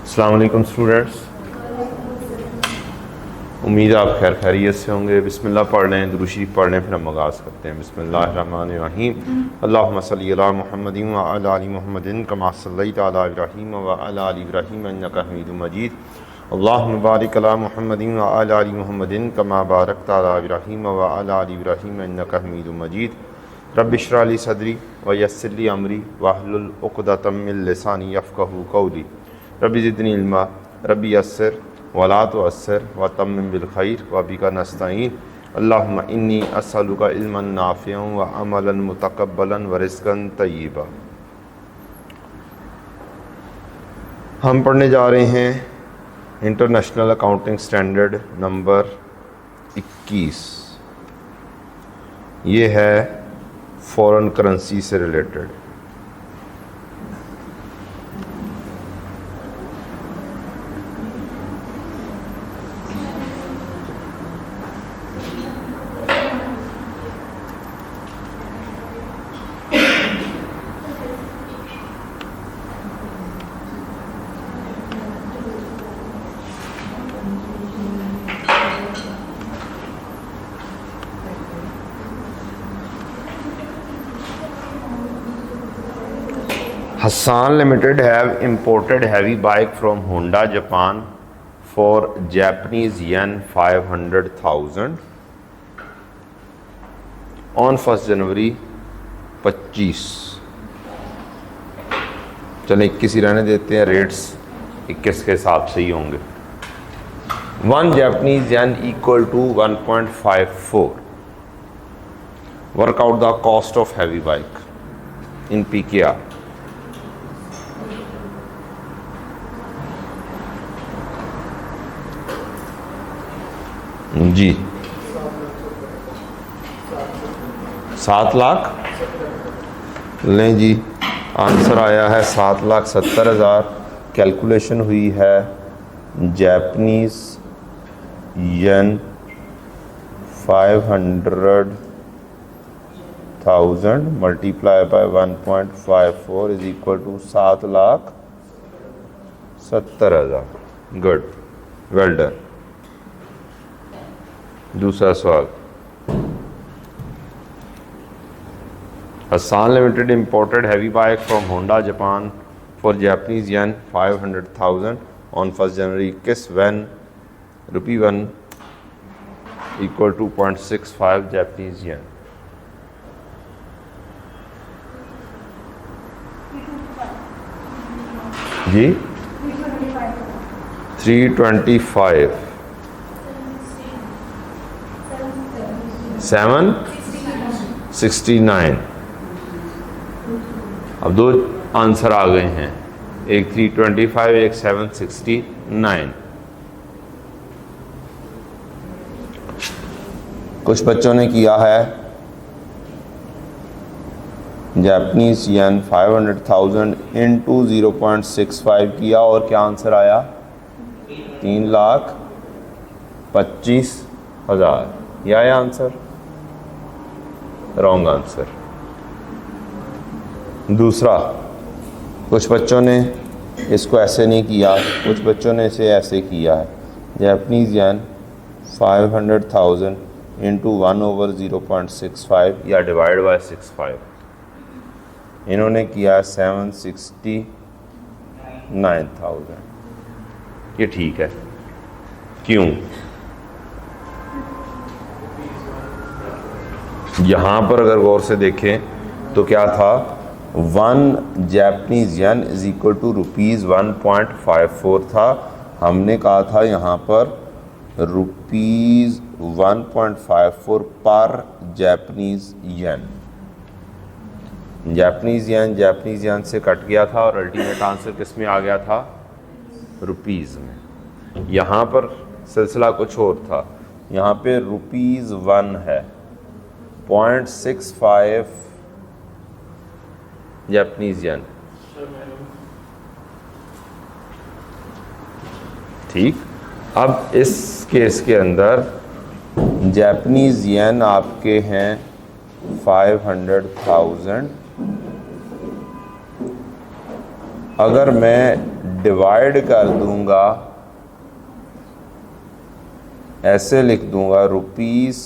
अस्सलाम वालेकुम स्टूडेंट्स, उम्मीद है आप खैर खैरियत से होंगे। बिस्मिल्लाह पढ़ लें, दुरूद शरीफ पढ़ लें, फिर हम आगाज़ करते हैं। बिस्मिल्लाहिर्रहमानिर्रहीम। अल्लाहुम्मा सल्लि अला मुहम्मदिन व अला आलि मुहम्मदिन कमा सल्लैता अला इब्राहीम व अला आलि इब्राहीम इन्नका हमीदुम मजीद। अल्लाहुम्मा बारिक अला मुहम्मदिन व अला आलि मुहम्मदिन कमा बारकता अला इब्राहीम व अला आलि इब्राहीम इन्नका हमीदुम मजीद। रब्बि इश्रह ली सदरी व यस्सिर ली अमरी वहलुल उक़दतम मिन लिसानी यफ़क़हू क़ौली। रब्बि ज़िदनी इल्मा रब्बि यस्सिर वला तुअस्सिर व तम्मिम बिल खैर व बिका नस्तईन। अल्लाहुम्मा इन्नी अस्अलुका इल्मन नाफ़िअन व अमलन मुतक़ब्बलन व रिज़्क़न तय्यिबा। हम पढ़ने जा रहे हैं इंटरनेशनल अकाउंटिंग स्टैंडर्ड नंबर 21। ये है फॉरेन करेंसी से related. Hassan Limited have imported heavy bike from Honda, Japan for Japanese yen 500,000 on 1st January 25। चलें 21 ही रहने देते हैं, रेट्स 21 के हिसाब से ही होंगे। 1 Japanese yen equal to 1.54। Work out the cost of heavy bike in PKR। जी 7 लाख लें जी। आंसर आया है 7,70,000। कैलकुलेशन हुई है Japanese yen 500,000 multiply by 1.54 is equal to 7,70,000। Good, well done. दूसरा सवाल, Hassan Limited imported heavy bike from Honda, Japan for Japanese yen 500,000 on 1st January 21 when rupee 1 equal to 0.65 Japanese yen। जी 325 769। अब दो answer आ गए हैं, एक 325 एक 769। कुछ बच्चों ने किया है जापानीज येन 500,000 इंटू 0.65 किया और क्या आंसर आया 3,25,000। यह आया आंसर, रॉन्ग आंसर। दूसरा, कुछ बच्चों ने इसको ऐसे नहीं किया, कुछ बच्चों ने इसे ऐसे किया है। जापानीज़ येन 500,000 इंटू 1/0.65 या डिवाइड बाय 65। इन्होंने किया 769,000। ये ठीक है, क्यों? यहाँ पर अगर गौर से देखें तो क्या था, 1 Japanese yen is equal to rupees 1.54 था। हमने कहा था यहाँ पर रुपीज़ 1.54 पर जापानीज़ येन। जापानीज़ येन से कट गया था और अल्टीमेट आंसर किस में आ गया था, रुपीज़ में। यहाँ पर सिलसिला कुछ और था, यहाँ पे रुपीज़ 1 है, 0.65 जापानीज़ येन। ठीक, अब इस केस के अंदर जापानीज़ येन आपके हैं 500,000। अगर मैं डिवाइड कर दूंगा, ऐसे लिख दूंगा रुपीस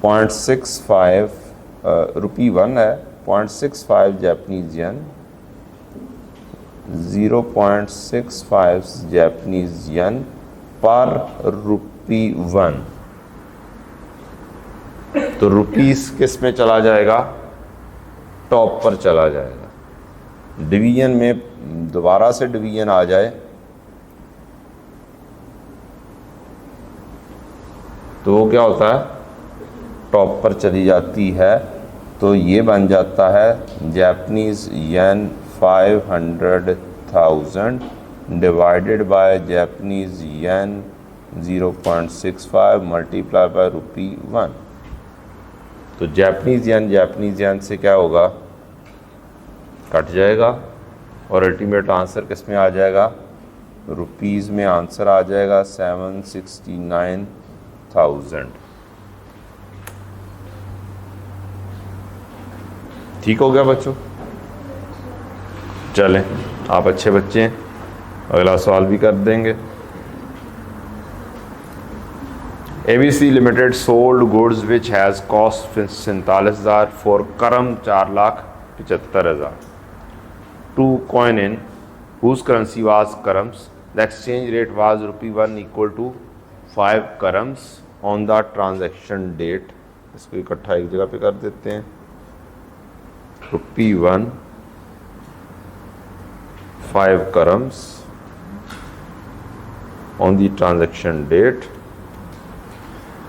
0.65 रुपी 1 है, 0.65 जापानीज येन, 0.65 जापानीज येन पर रुपी 1। तो रुपीस किस में चला जाएगा? टॉप पर चला जाएगा। डिवीजन में दोबारा से डिवीजन आ जाए तो वो क्या होता है? टॉप पर चली जाती है। तो ये बन जाता है Japanese yen 500,000 divided by Japanese yen 0.65 multiply by rupee 1। तो जापानीज येन से क्या होगा? कट जाएगा और अल्टीमेट आंसर किस में आ जाएगा? रुपीज़ में आंसर आ जाएगा 769,000। ठीक हो गया बच्चों? चलें, आप अच्छे बच्चे हैं, अगला सवाल भी कर देंगे। ABC limited sold goods which has cost 47,000 for karam 4,75,000 to coin in whose currency was karams, the exchange rate was ₹1 equal to 5 karams on the transaction date। इसको इकट्ठा एक जगह पे कर देते हैं। ₹1 5 karams on the transaction date,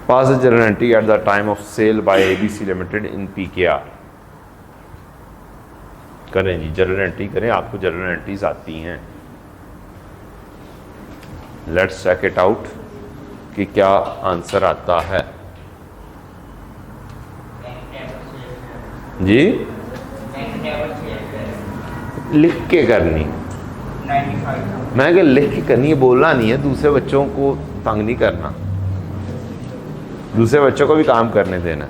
pass the journal entry at the time of sale by ABC Limited in PKR। करें जी, journal entry करें, आपको जर्नल एंट्रीज आती हैं। लेट्स चेक इट आउट कि क्या आंसर आता है जी। लिख के करनी, मैं क्या लिख के करनी है, बोलना नहीं है, दूसरे बच्चों को तंग नहीं करना, दूसरे बच्चों को भी काम करने देना।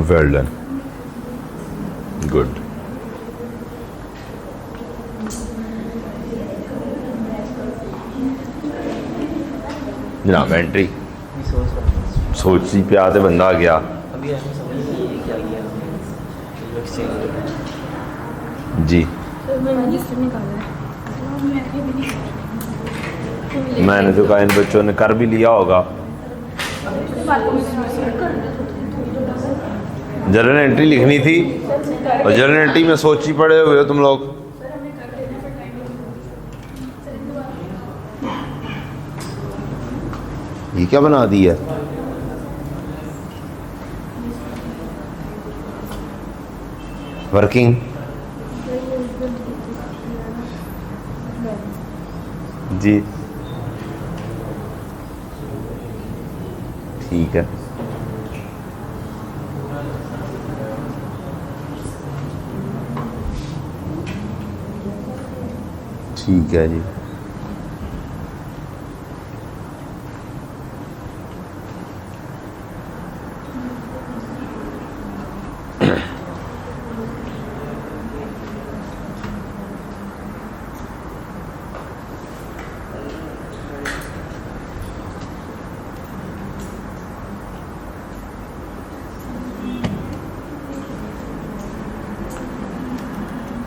Well done. Good. जनाब एंट्री सोची पे आते बंदा आ गया। जी मैंने तो कहा इन बच्चों ने कर भी लिया होगा। जर्नल एंट्री लिखनी थी और जर्नल एंट्री में सोची पड़े हुए हो तुम लोग। ये क्या बना दिया? वर्किंग जी ठीक है। ठीक है जी।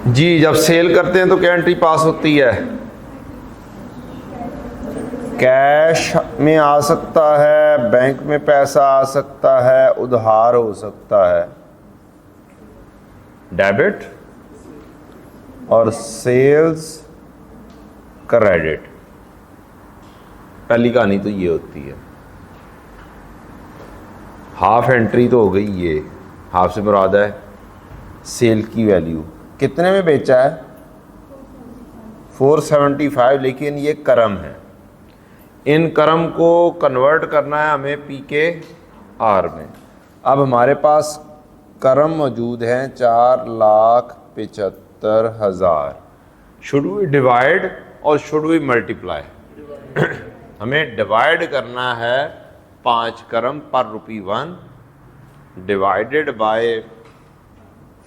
जी जब सेल करते हैं तो क्या एंट्री पास होती है? कैश में आ सकता है, बैंक में पैसा आ सकता है, उधार हो सकता है, डेबिट और सेल्स क्रेडिट। पहली कहानी तो ये होती है। हाफ एंट्री तो हो गई, ये हाफ से मुराद है सेल की वैल्यू। कितने में बेचा है? 475, लेकिन ये करम है। इन करम को कन्वर्ट करना है हमें पी के आर में। अब हमारे पास करम मौजूद हैं 4,75,000। शुड वी डिवाइड और शुड वी मल्टीप्लाई? हमें डिवाइड करना है 5 करम पर ₹1 डिवाइडेड बाय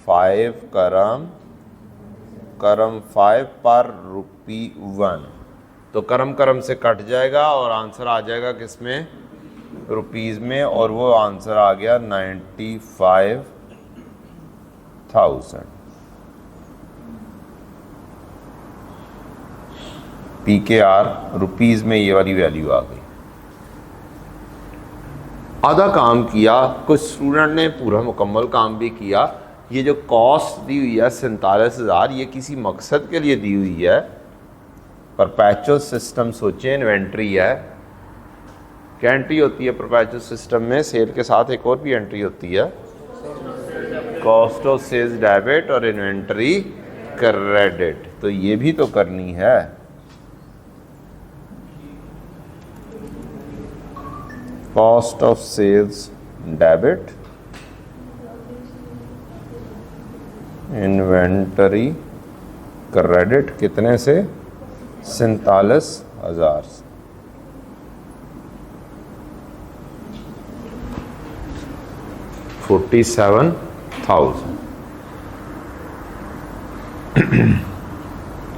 5 करम 5 पर ₹1। तो करम से कट जाएगा और आंसर आ जाएगा किस में? रुपीज़ में। और वो आंसर आ गया 95,000। पी के आर रुपीज़ में ये वाली वैल्यू आ गई। आधा काम किया, कुछ स्टूडेंट ने पूरा मुकम्मल काम भी किया। ये जो कॉस्ट दी हुई है 47,000, ये किसी मकसद के लिए दी हुई है। परपेचुअल सिस्टम सोचें, इन्वेंट्री है। क्या एंट्री होती है परपेचुअल सिस्टम में? सेल के साथ एक और भी एंट्री होती है, कॉस्ट ऑफ सेल्स डेबिट और इन्वेंट्री क्रेडिट। तो ये भी तो करनी है। Cost of sales debit, inventory credit कितने से? 47,000 से। $47,000।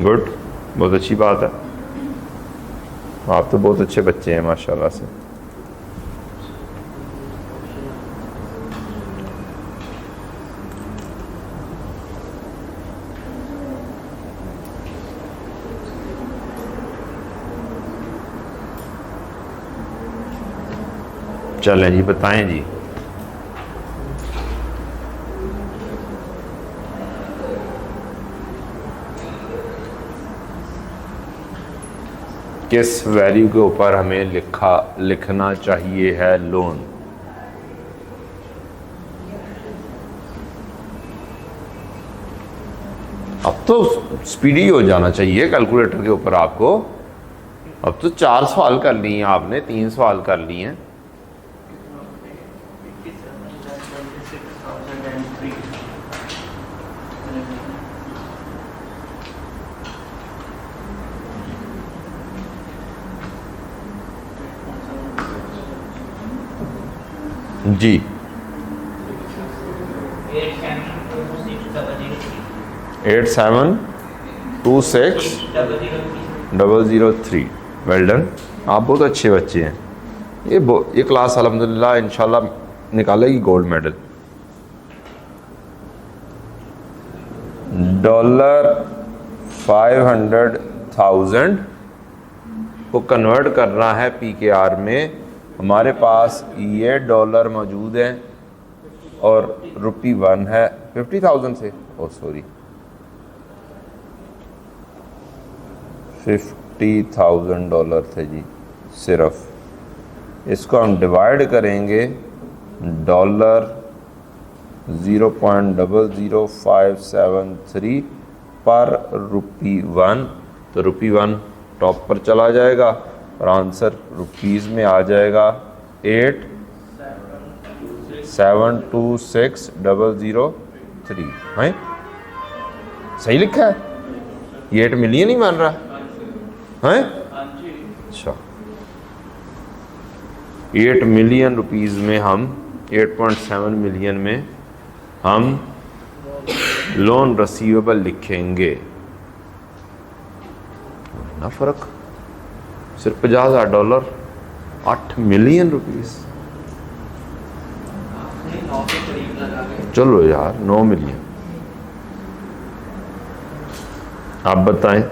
गुड, बहुत अच्छी बात है। आप तो बहुत अच्छे बच्चे हैं माशाल्लाह से। चलें जी, बताएं जी। किस वैल्यू के ऊपर हमें लिखना चाहिए है लोन? अब तो स्पीडी हो जाना चाहिए कैलकुलेटर के ऊपर आपको। अब तो 4 सवाल कर लिए आपने, 3 सवाल कर लिए हैं। जी 8726003003। वेल डन, आप बहुत अच्छे बच्चे हैं। ये क्लास अल्हम्दुलिल्लाह इंशाल्लाह निकालेगी गोल्ड मेडल। $500,000 को कन्वर्ट करना है पी के आर में। हमारे पास ये डॉलर मौजूद हैं और ₹1 है। 50,000 से, ओ सॉरी, $50,000 थे जी सिर्फ। इसको हम डिवाइड करेंगे $0.00573 पर ₹1। तो ₹1 टॉप पर चला जाएगा और आंसर रुपीज़ में आ जाएगा 8,726,003। है सही लिखा है? ये 8 मिलियन ही मान रहा है। हैं? अच्छा, 8 मिलियन रुपीज़ में हम 8.7 मिलियन में हम लोन रिसीवेबल लिखेंगे ना, फ़र्क सिर्फ $50,000, 8 मिलियन रुपीज़। चलो यार 9 मिलियन, आप बताएं।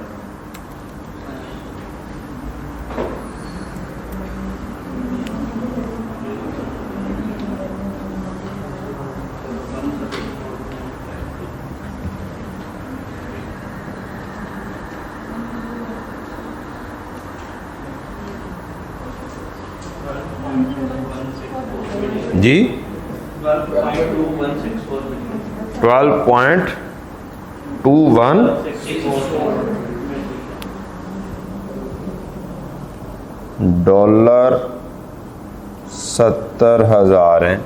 जी 12.21 डॉलर 70,000 हैं।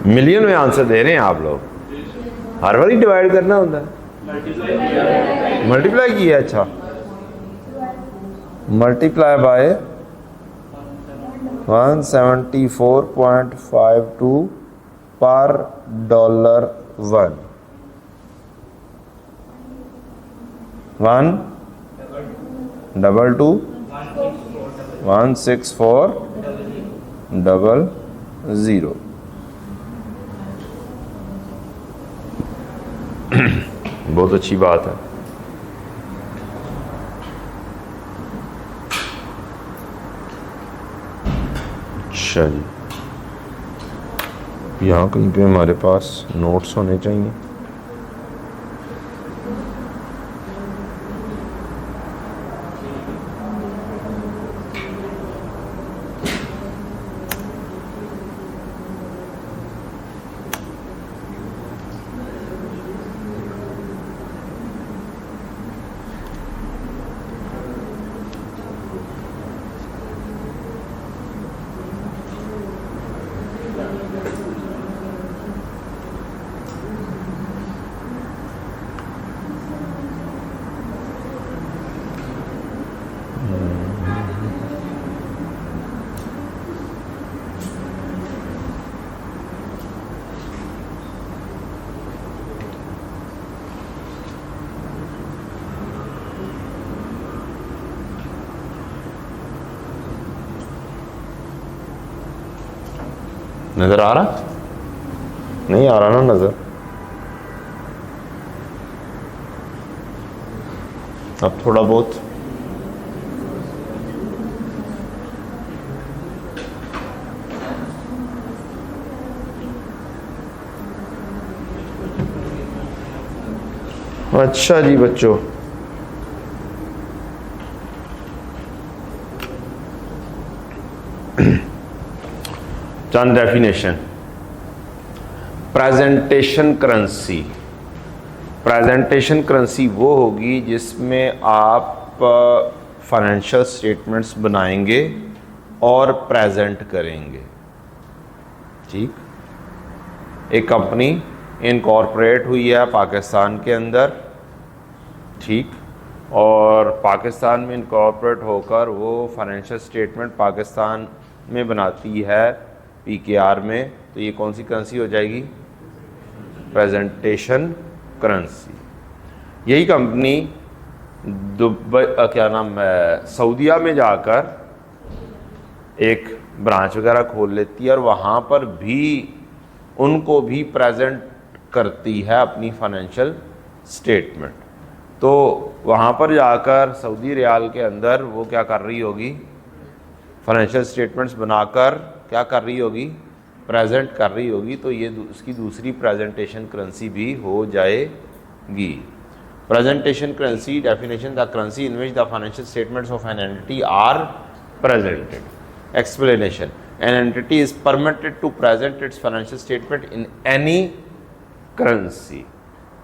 मिलियन में आंसर दे रहे हैं आप लोग, हर बार ही डिवाइड करना होता है, मल्टीप्लाई किया। अच्छा, मल्टीप्लाई बाय 174.52 पर $1 122 16400। बहुत अच्छी बात है। अच्छा जी, यहाँ कहीं पे हमारे पास नोट्स होने चाहिए। नजर आ रहा? नहीं आ रहा ना नजर? अब थोड़ा बहुत अच्छा जी बच्चों, चंद definition. Presentation currency, presentation currency वो होगी जिसमें आप फाइनेंशियल स्टेटमेंट्स बनाएंगे और प्रेजेंट करेंगे। ठीक, एक कंपनी इनकॉर्पोरेट हुई है पाकिस्तान के अंदर, ठीक, और पाकिस्तान में इनकॉर्पोरेट होकर वो फाइनेंशियल स्टेटमेंट पाकिस्तान में बनाती है पीकेआर में, तो ये कौन सी करेंसी हो जाएगी? Presentation currency. यही कंपनी दुबई क्या नाम है, सऊदीया में जाकर एक ब्रांच वगैरह खोल लेती है और वहाँ पर भी उनको भी प्रेजेंट करती है अपनी फाइनेंशियल स्टेटमेंट। तो वहाँ पर जाकर सऊदी रियाल के अंदर वो क्या कर रही होगी? फाइनेंशियल स्टेटमेंट्स बनाकर क्या कर रही होगी? प्रेजेंट कर रही होगी। तो ये उसकी दूसरी प्रेजेंटेशन करेंसी भी हो जाएगी। Presentation currency definition, the currency in which the financial statements of an entity are presented. Explanation, an entity is permitted to present its financial statement in any currency.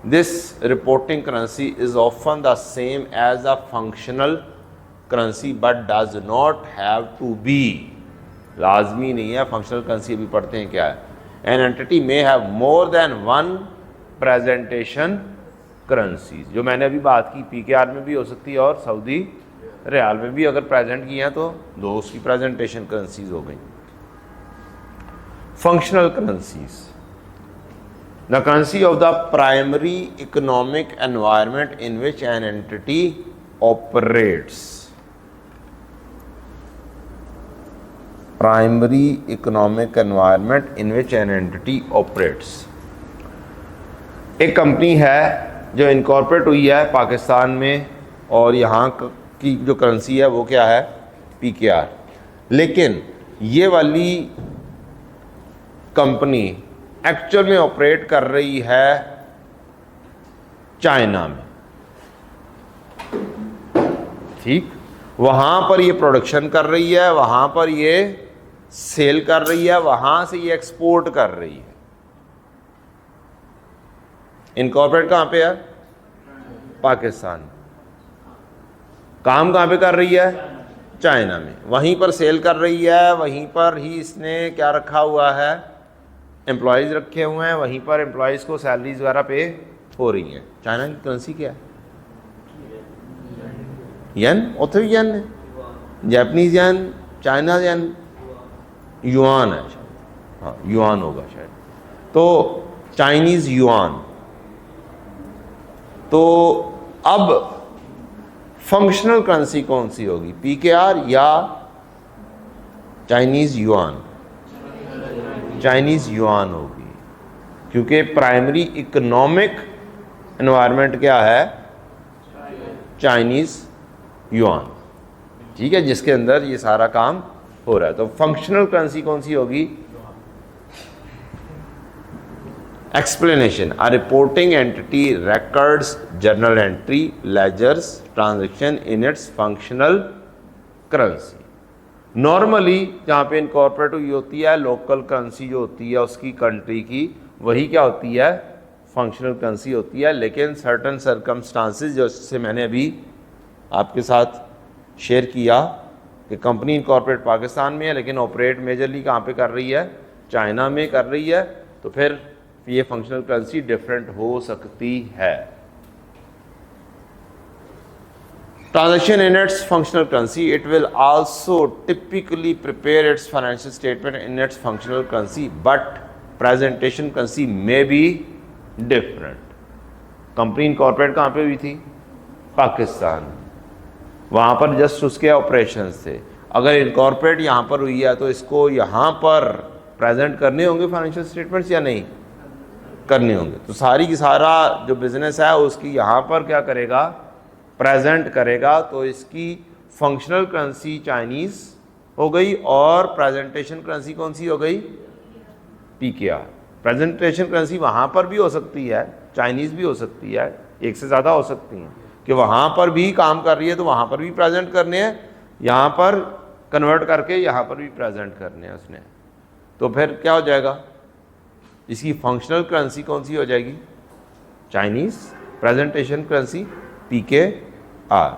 This reporting currency is often the same as a functional currency but does not have to be। लाजमी नहीं है, functional currency अभी पढ़ते हैं क्या है। An entity may have more than one presentation currencies, जो मैंने अभी बात की पीकेआर में भी हो सकती है और सऊदी रियाल में भी अगर प्रेजेंट किए हैं तो दो उसकी प्रेजेंटेशन करेंसीज हो गई। Functional currencies, the currency of the primary economic environment in which an entity operates. Primary economic environment in which an entity operates, एक कंपनी है जो इनकॉर्पोरेट हुई है पाकिस्तान में और यहाँ की जो करेंसी है वो क्या है, पीकेआर। लेकिन ये वाली कंपनी एक्चुअल में ऑपरेट कर रही है चाइना में, ठीक, वहाँ पर ये प्रोडक्शन कर रही है, वहाँ पर ये सेल कर रही है, वहाँ से ये एक्सपोर्ट कर रही है। इनकॉर्पोरेट कहाँ पे है, पाकिस्तान। काम कहाँ पे कर रही है, चाइना में, वहीं पर सेल कर रही है, वहीं पर ही इसने क्या रखा हुआ है, एम्प्लॉयज़ रखे हुए हैं, वहीं पर एम्प्लॉयज़ को सैलरीज वगैरह पे हो रही हैं। चाइना की करेंसी क्या है, येन, उथे भी येन है, जापानीज येन, चाइना येन, युआन है शायद, हाँ युआन होगा शायद, तो चाइनीज़ युआन। तो अब फंक्शनल करेंसी कौन सी होगी, पीकेआर या चाइनीज़ युआन? चाइनीज़ युआन होगी, क्योंकि प्राइमरी इकोनॉमिक एनवायरनमेंट क्या है, चाइनीज़ युआन, ठीक है, जिसके अंदर ये सारा काम हो रहा है। तो फंक्शनल करेंसी कौन सी होगी? Explanation, a reporting entity records journal entry, ledgers, transaction in its functional currency। Normally जहाँ पे इनकॉर्पोरेट हुई होती है, लोकल करेंसी जो होती है उसकी कंट्री की, वही क्या होती है, फंक्शनल करेंसी होती है। लेकिन सर्टन सर्कमस्टांसेस, जैसे मैंने अभी आपके साथ शेयर किया कि कंपनी इनकॉर्पोरेट पाकिस्तान में है लेकिन ऑपरेट मेजरली कहाँ पे कर रही है, चाइना में कर रही है, तो फिर ये फंक्शनल करेंसी डिफरेंट हो सकती है। Transaction in its functional currency, it will also typically prepare it's financial statement in its functional currency, but presentation currency may be different. Company incorporate कहाँ पे हुई थी, पाकिस्तान, वहाँ पर जस्ट उसके ऑपरेशंस थे। अगर इनकॉर्पोरेट यहाँ पर हुई है तो इसको यहाँ पर प्रेजेंट करने होंगे फाइनेंशियल स्टेटमेंट्स या नहीं करने होंगे? तो सारी की सारा जो बिजनेस है उसकी यहाँ पर क्या करेगा, प्रेजेंट करेगा। तो इसकी फंक्शनल करेंसी चाइनीज़ हो गई और प्रेजेंटेशन करेंसी कौन सी हो गई, पीकेआर। प्रेजेंटेशन करेंसी वहाँ पर भी हो सकती है, चाइनीज़ भी हो सकती है, एक से ज़्यादा हो सकती हैं कि वहाँ पर भी काम कर रही है तो वहाँ पर भी प्रेजेंट करने हैं, यहाँ पर कन्वर्ट करके यहाँ पर भी प्रेजेंट करने हैं उसने। तो फिर क्या हो जाएगा, इसकी फंक्शनल करेंसी कौन सी हो जाएगी, Chinese, presentation currency PKR.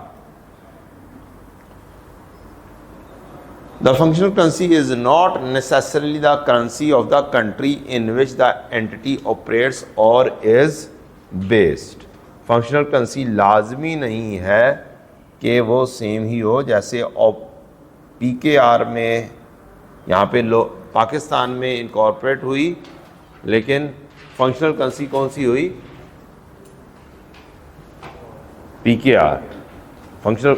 The functional currency is not necessarily the currency of the country in which the entity operates और इज बेस्ड। फंक्शनल करेंसी लाजमी नहीं है कि वो सेम ही हो, जैसे पीकेआर में यहाँ पे पाकिस्तान में इनकॉर्पोरेट हुई लेकिन फंक्शनल करेंसी कौन सी हुई, पीकेआर। फंक्शनल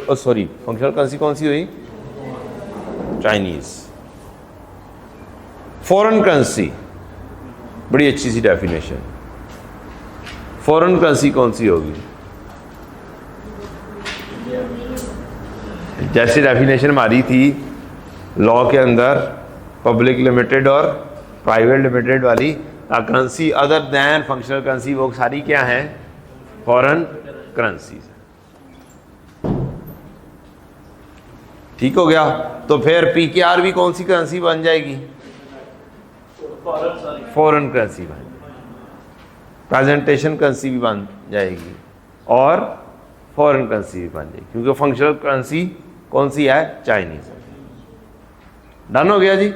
करेंसी कौन सी हुई, चाइनीज़। फॉरेन करेंसी, बड़ी अच्छी सी डेफिनेशन, फॉरेन करेंसी कौन सी होगी? जैसी डेफिनेशन हमारी थी लॉ के अंदर, पब्लिक लिमिटेड और प्राइवेट लिमिटेड वाली, currency other than functional currency वो सारी क्या हैं, फॉरेन करेंसी। ठीक हो गया। तो फिर पीकेआर भी कौन सी करेंसी बन जाएगी, फॉरेन करेंसी बन जाएगी, प्रेजेंटेशन करेंसी भी बन जाएगी और फॉरेन करेंसी भी बन जाएगी, क्योंकि फंक्शनल करेंसी कौन सी है, चाइनीज। डन हो गया जी।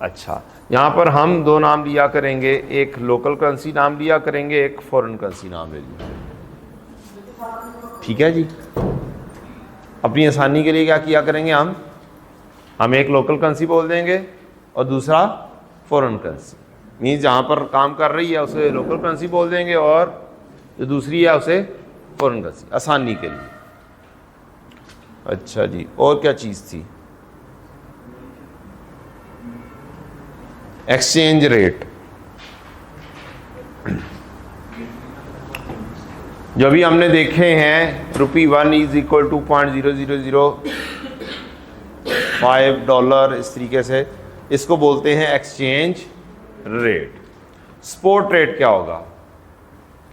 अच्छा, यहाँ पर हम दो नाम लिया करेंगे, एक लोकल करेंसी नाम लिया करेंगे, एक फॉरेन करेंसी नाम ले लिया। ठीक है जी। अपनी आसानी के लिए क्या किया करेंगे, हम एक लोकल करेंसी बोल देंगे और दूसरा फॉरेन करेंसी। मीन्स जहाँ पर काम कर रही है उसे लोकल करेंसी बोल देंगे और जो दूसरी है उसे फॉरेन करेंसी, आसानी के लिए। अच्छा जी, और क्या चीज़ थी? Exchange rate. जो भी हमने देखे हैं, ₹1 इज इक्वल टू $0.0005, इस तरीके से इसको बोलते हैं एक्सचेंज रेट। स्पॉट रेट क्या होगा?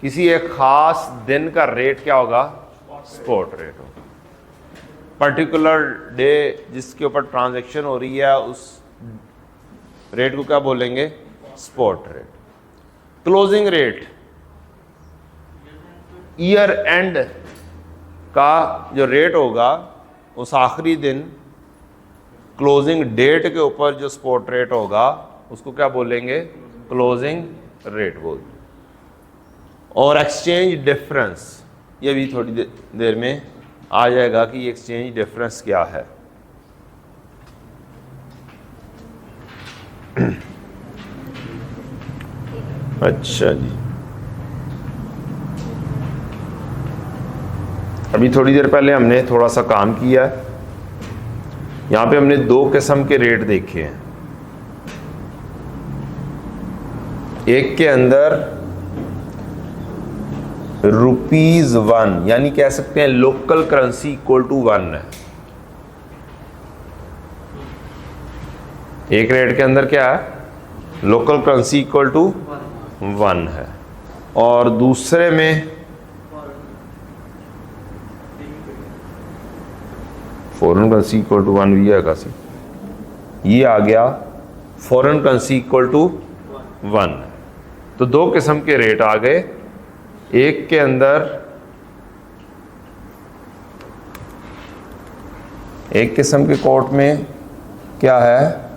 किसी एक खास दिन का रेट क्या होगा? स्पॉट रेट होगा। पर्टिकुलर डे जिसके ऊपर ट्रांजैक्शन हो रही है उस रेट को क्या बोलेंगे? Spot rate. Closing rate, year and का जो रेट होगा उस आखिरी दिन क्लोजिंग डेट के ऊपर जो स्पॉट रेट होगा उसको क्या बोलेंगे? क्लोजिंग रेट बोलते। और एक्सचेंज डिफरेंस, ये भी थोड़ी देर में आ जाएगा कि एक्सचेंज डिफरेंस क्या है। अच्छा जी, अभी थोड़ी देर पहले हमने थोड़ा सा काम किया है। यहाँ पे हमने 2 किस्म के रेट देखे हैं। एक के अंदर ₹1 यानी कह सकते हैं लोकल करेंसी इक्वल टू 1 है। एक रेट के अंदर क्या है? लोकल करेंसी इक्वल टू 1 है। और दूसरे में फॉरेन करेंसी इक्वल टू 1 भी है कासी, ये आ गया फॉरेन करेंसी इक्वल टू 1। तो 2 किस्म के रेट आ गए। एक के अंदर एक किस्म के कोर्ट में क्या है?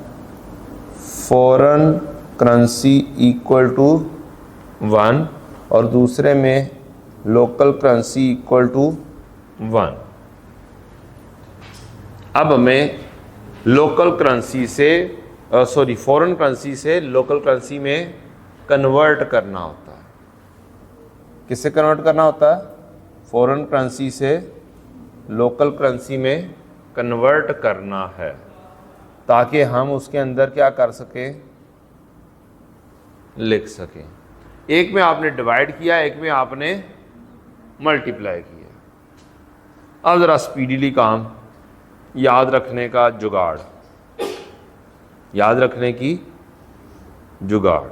फॉरेन करेंसी इक्वल टू 1 और दूसरे में लोकल करेंसी इक्वल टू 1। अब हमें लोकल करेंसी से फॉरेन करेंसी से लोकल करेंसी में कन्वर्ट करना होता है। किससे कन्वर्ट करना होता है? फॉरेन करेंसी से लोकल करेंसी में कन्वर्ट करना है, ताकि हम उसके अंदर क्या कर सकें? लिख सकें। एक में आपने डिवाइड किया, एक में आपने मल्टीप्लाई किया। अब ज़रा स्पीडीली काम याद रखने का जुगाड़, याद रखने की जुगाड़।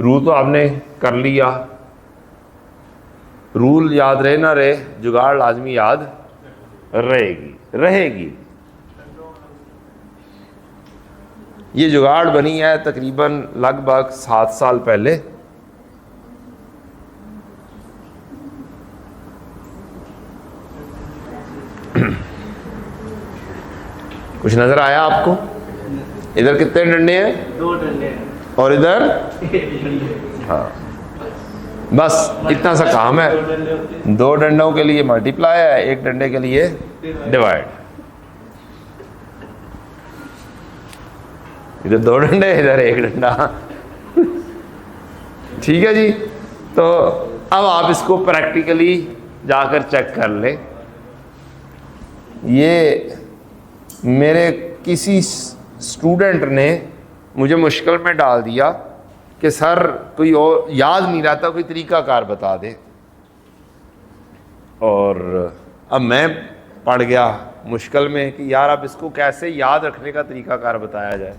रूल तो आपने कर लिया, रूल याद रहे ना रहे, जुगाड़ लाजमी याद रहेगी। ये जुगाड़ बनी है तकरीबन लगभग 7 साल पहले। कुछ नजर आया आपको? इधर कितने डंडे हैं? 2 डंडे हैं। और इधर? 1 डंडे। हाँ, बस इतना सा काम है। 2 डंडों के लिए मल्टीप्लाई है, 1 डंडे के लिए डिवाइड। इधर 2 डंडे, इधर 1 डंडा। ठीक है जी। तो अब आप इसको प्रैक्टिकली जाकर चेक कर ले। ये मेरे किसी स्टूडेंट ने मुझे मुश्किल में डाल दिया कि सर कोई और याद नहीं रहता, कोई तरीकाकार बता दे। और अब मैं पड़ गया मुश्किल में कि यार अब इसको कैसे याद रखने का तरीकाकार बताया जाए।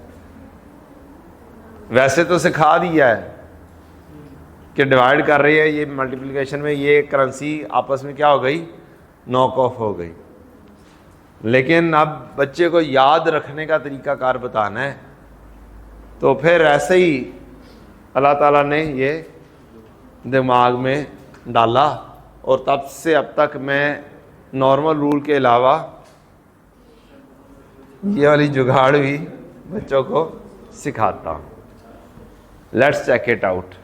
वैसे तो सिखा दिया है कि डिवाइड कर रही है, ये मल्टीप्लिकेशन में ये करेंसी आपस में क्या हो गई? नॉक ऑफ हो गई। लेकिन अब बच्चे को याद रखने का तरीकाकार बताना है, तो फिर ऐसे ही अल्लाह ताला ने ये दिमाग में डाला और तब से अब तक मैं नॉर्मल रूल के अलावा ये वाली जुगाड़ भी बच्चों को सिखाता हूँ। Let's check it out.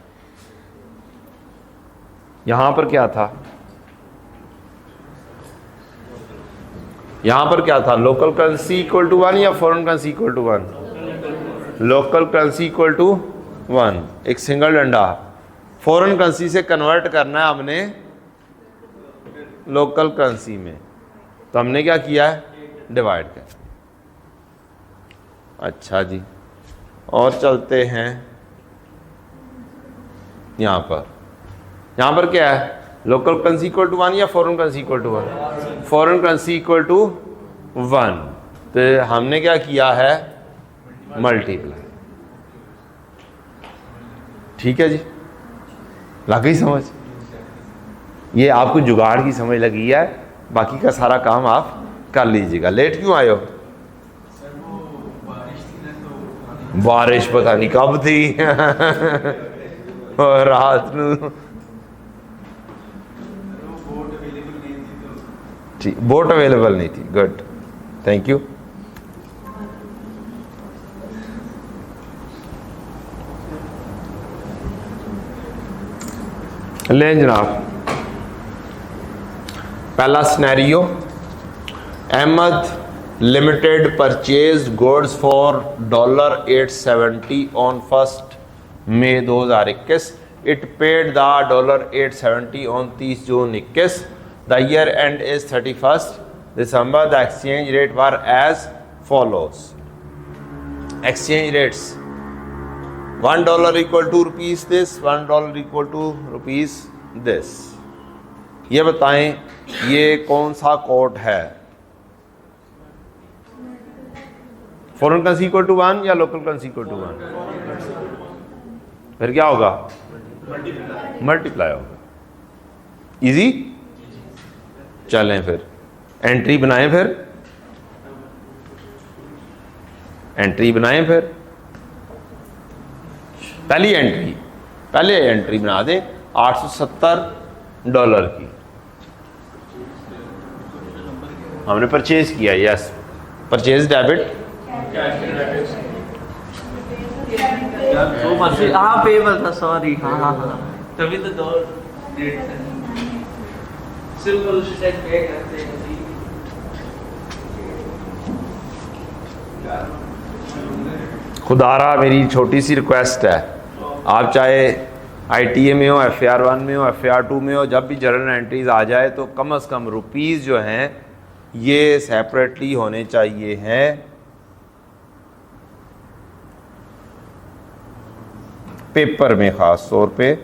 यहां पर क्या था? यहां पर क्या था? लोकल करेंसी इक्वल टू 1 या foreign currency equal to 1? Local currency equal to 1, एक सिंगल डंडा। फॉरेन करेंसी से कन्वर्ट करना है हमने लोकल करेंसी में, तो हमने क्या किया है? डिवाइड किया। अच्छा जी, और चलते हैं यहां पर। यहां पर क्या है? लोकल करेंसी इक्वल टू 1 या foreign currency equal to 1? Foreign currency equal to 1। तो हमने क्या किया है? मल्टीप्लाई। ठीक है जी, लग गई समझ? ये आपको जुगाड़ की समझ लगी है, बाकी का सारा काम आप कर लीजिएगा। लेट क्यों आए हो? बारिश पता नहीं कब थी और रात में ठीक, बोट अवेलेबल नहीं थी। Good, thank you. लें जनाब, पहला scenario, Ahmed limited purchase goods for $870 on 1 May 2021। It paid the $870 on 30 June 21। The year end is 31 December. The exchange rate were as follows. Exchange rates $1 equal to rupees this, $1 equal to rupees this. ये बताएं ये कौन सा code है? Foreign currency equal to 1 या local currency equal to 1? फिर क्या होगा? मल्टीप्लाई होगा। इजी? चलें फिर एंट्री बनाएं। फिर एंट्री बनाएं। फिर पहले एंट्री बना दें $870 की। हमने परचेज किया, यस, परचेज डेबिट। हाँ पेबल था, सॉरी। हाँ तभी तो दो डेट सिंपल से पे करते हैं जी। खुदारा मेरी छोटी सी रिक्वेस्ट है, आप चाहे ITA में हो, FAR1 में हो, FAR2 में हो, जब भी जर्नल एंट्रीज आ जाए तो कम से कम रुपीस जो हैं ये सेपरेटली होने चाहिए हैं पेपर में ख़ास तौर पे।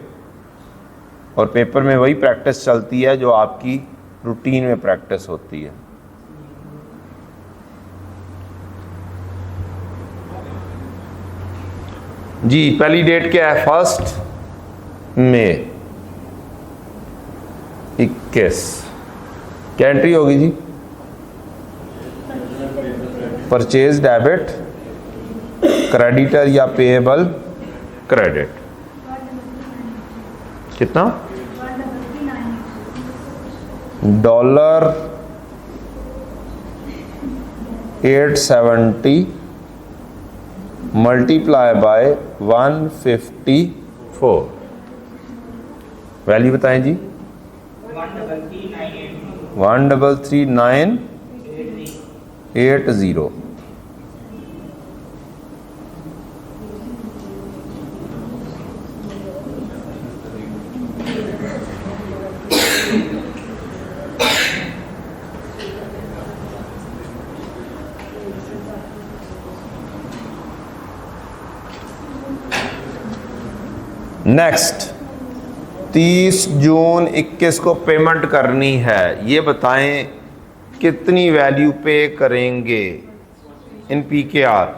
और पेपर में वही प्रैक्टिस चलती है जो आपकी रूटीन में प्रैक्टिस होती है। जी, पहली डेट क्या है? 1 मई 21। क्या एंट्री होगी जी? परचेज डेबिट, क्रेडिटर या पेएबल क्रेडिट। कितना? $870 मल्टीप्लाई बाय 154। वैल्यू बताएं जी। 133,980। नेक्स्ट, 30 जून 21 को पेमेंट करनी है। ये बताएं कितनी वैल्यू पे करेंगे इन PKR?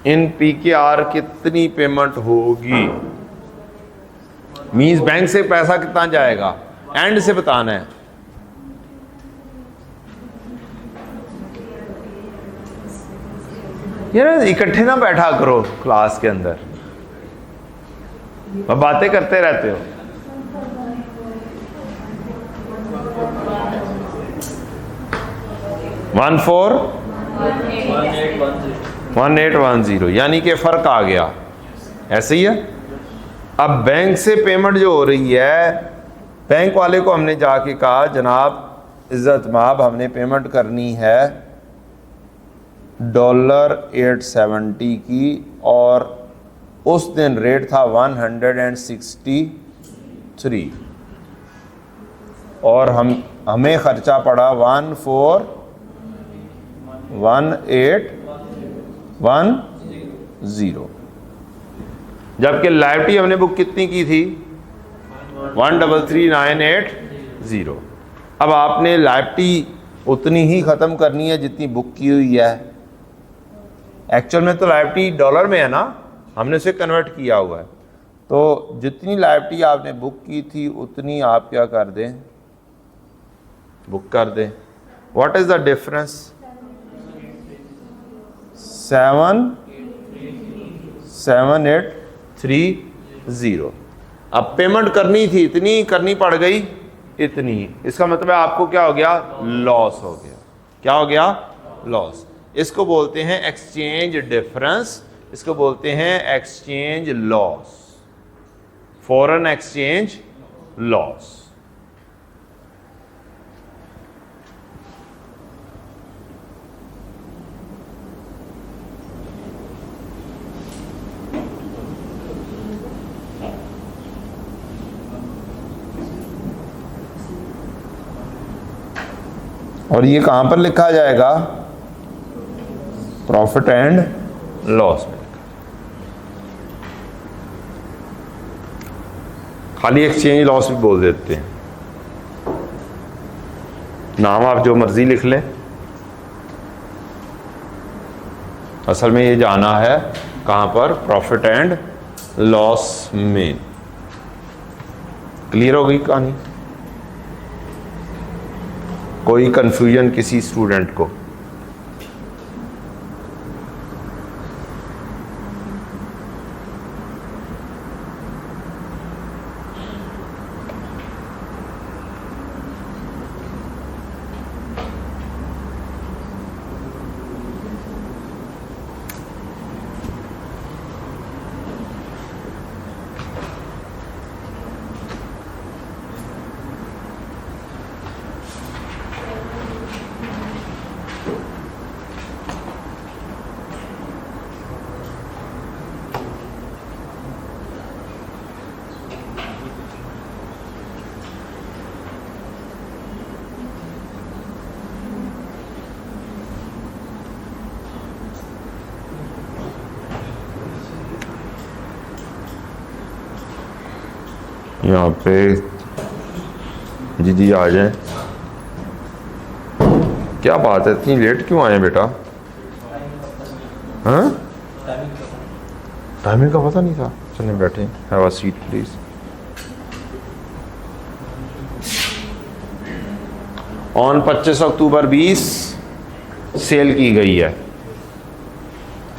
इन PKR कितनी पेमेंट होगी? मींस बैंक से पैसा कितना जाएगा, एंड से बताना है। यार इकट्ठे ना बैठा करो क्लास के अंदर, अब बातें करते रहते हो। वन 1810 यानी कि फर्क आ गया, ऐसे ही है। अब बैंक से पेमेंट जो हो रही है, बैंक वाले को हमने जाके कहा जनाब इज़्ज़त माब हमने पेमेंट करनी है $870 की, और उस दिन रेट था 163 और हमें ख़र्चा पड़ा 141810, जबकि लाइबिलिटी हमने बुक कितनी की थी 133,980। अब आपने लाइबिलिटी उतनी ही ख़त्म करनी है जितनी बुक की हुई है। एक्चुअल में तो लाइबिलिटी डॉलर में है ना, हमने उसे कन्वर्ट किया हुआ है, तो जितनी लाइबिलिटी आपने बुक की थी उतनी आप क्या कर दें, बुक कर दें। What is the difference? 7830। अब पेमेंट करनी थी इतनी, करनी पड़ गई इतनी, इसका मतलब है आपको क्या हो गया, लॉस हो गया। क्या हो गया? लॉस। इसको बोलते हैं एक्सचेंज डिफरेंस, इसको बोलते हैं exchange loss, foreign exchange loss. और ये कहां पर लिखा जाएगा? प्रॉफिट एंड लॉस में। खाली एक्सचेंज लॉस भी बोल देते हैं, नाम आप जो मर्जी लिख लें, असल में ये जाना है कहां पर? प्रॉफिट एंड लॉस में। क्लियर हो गई कहानी? कोई कंफ्यूजन किसी स्टूडेंट को? यहाँ पे जी आ जाए। क्या बात है, इतनी लेट क्यों आए बेटा? हाँ, टाइमिंग का पता नहीं था। चलिए बैठे, have a seat please. On 25 October 20 sale की गई है।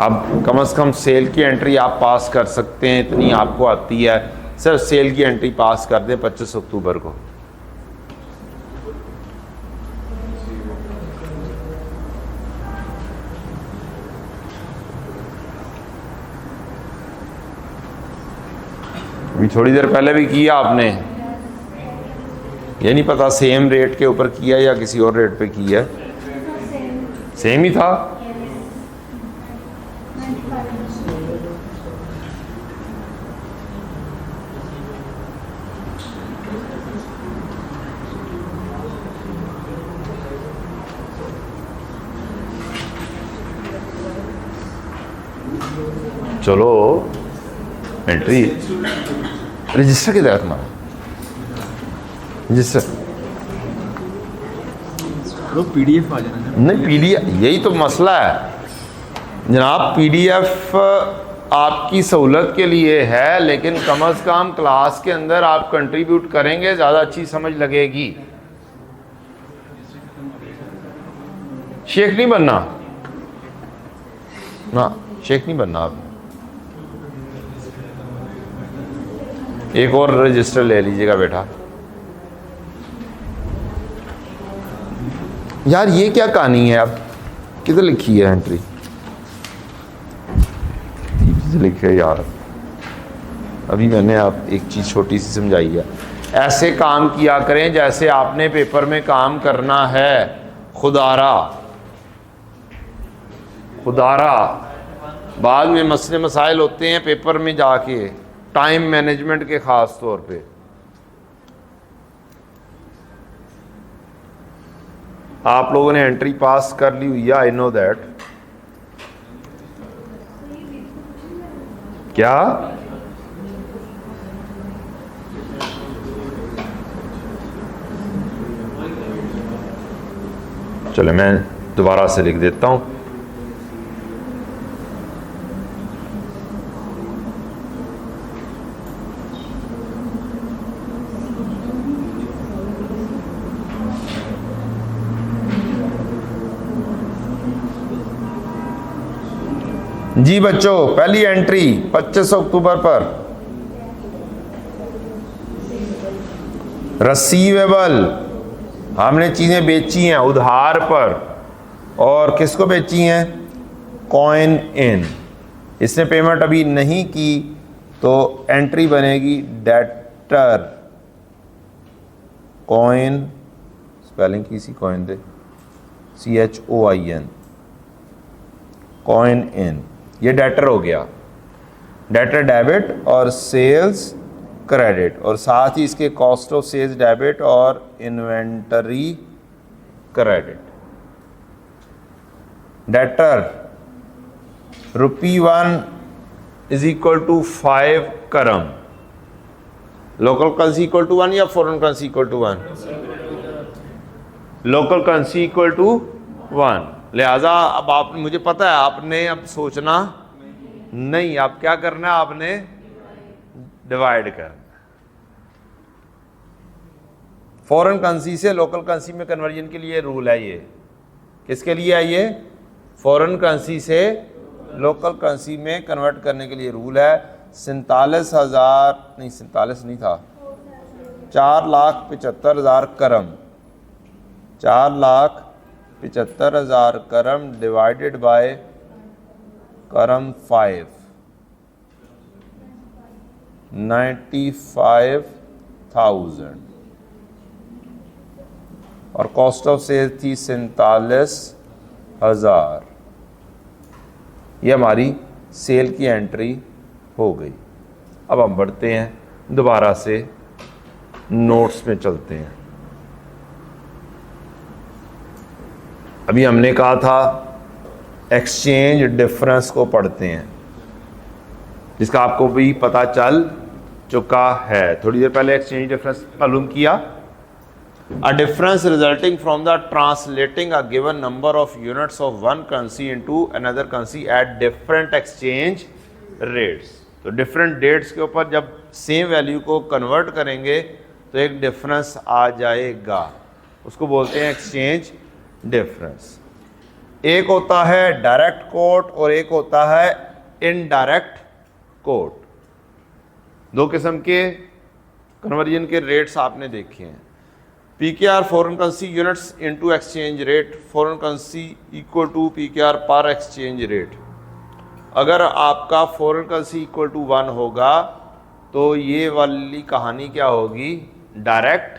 अब कम से कम सेल की एंट्री आप पास कर सकते हैं, इतनी आपको आती है। सिर्फ सेल की एंट्री पास कर दें 25 अक्टूबर को। अभी थोड़ी देर पहले भी किया आपने, ये नहीं पता सेम रेट के ऊपर किया या किसी और रेट पे किया है? सेम ही था। चलो एंट्री रजिस्टर किधर है तुम्हारा? रजिस्टर PDF आ जाना। नहीं, PDF यही तो मसला है जनाब। PDF आपकी सहूलत के लिए है, लेकिन कम से कम क्लास के अंदर आप कंट्रीब्यूट करेंगे, ज़्यादा अच्छी समझ लगेगी। शेख नहीं बनना ना, शेख नहीं बनना आप। एक और रजिस्टर ले लीजिएगा बेटा। यार ये क्या कहानी है? अब किधर लिखी है एंट्री? लिखे यार अभी मैंने आप एक चीज़ छोटी सी समझाई है। ऐसे काम किया करें जैसे आपने पेपर में काम करना है। खुदारा खुदारा बाद में मसले मसाइल होते हैं पेपर में जाके, टाइम मैनेजमेंट के ख़ास तौर पे। आप लोगों ने एंट्री पास कर ली हुई है, आई नो दैट। क्या चलो मैं दोबारा से लिख देता हूं। जी बच्चों, पहली एंट्री 25 अक्टूबर पर रसीवेबल, हमने चीज़ें बेची हैं उधार पर, और किसको बेची हैं? Coin in. इसने पेमेंट अभी नहीं की तो एंट्री बनेगी डेटर। कॉइन स्पेलिंग की सी कॉइन दे, CHOIN, कॉइन इन, ये डेटर हो गया। डेटर डेबिट और सेल्स क्रेडिट, और साथ ही इसके कॉस्ट ऑफ सेल्स डेबिट और inventory credit. Debtor ₹1 is equal to 5 karam. Local currency equal to 1 या foreign currency equal to 1? Local currency equal to 1। लिहाजा अब आप, मुझे पता है आपने अब सोचना नहीं, आप क्या करना है, आपने डिवाइड करना। फॉरेन करेंसी से लोकल करेंसी में कन्वर्जन के लिए रूल है ये। किसके लिए है ये? फॉरेन करेंसी से लोकल करेंसी में कन्वर्ट करने के लिए रूल है। 47,000 नहीं, 47 नहीं था, 4,75,000 करम, 4,75,000 करम डिवाइडेड बाय करम 5, 95,000, और कॉस्ट ऑफ सेल थी 47,000। ये हमारी सेल की एंट्री हो गई। अब हम बढ़ते हैं, दोबारा से नोट्स में चलते हैं। अभी हमने कहा था एक्सचेंज डिफरेंस को पढ़ते हैं, जिसका आपको भी पता चल चुका है। थोड़ी देर पहले एक्सचेंज डिफरेंस मालूम किया। A difference resulting from the translating a given number of units of one currency into another currency at different exchange rates। तो different dates के ऊपर जब सेम वैल्यू को कन्वर्ट करेंगे तो एक डिफरेंस आ जाएगा, उसको बोलते हैं एक्सचेंज डिफरेंस। एक होता है डायरेक्ट कोट और एक होता है इनडायरेक्ट कोट। दो किस्म के कन्वर्जन के रेट्स आपने देखे हैं। PKR foreign currency units into exchange rate, foreign currency equal to PKR पर एक्सचेंज रेट। अगर आपका फॉरेन करेंसी इक्वल टू 1 होगा तो ये वाली कहानी क्या होगी? डायरेक्ट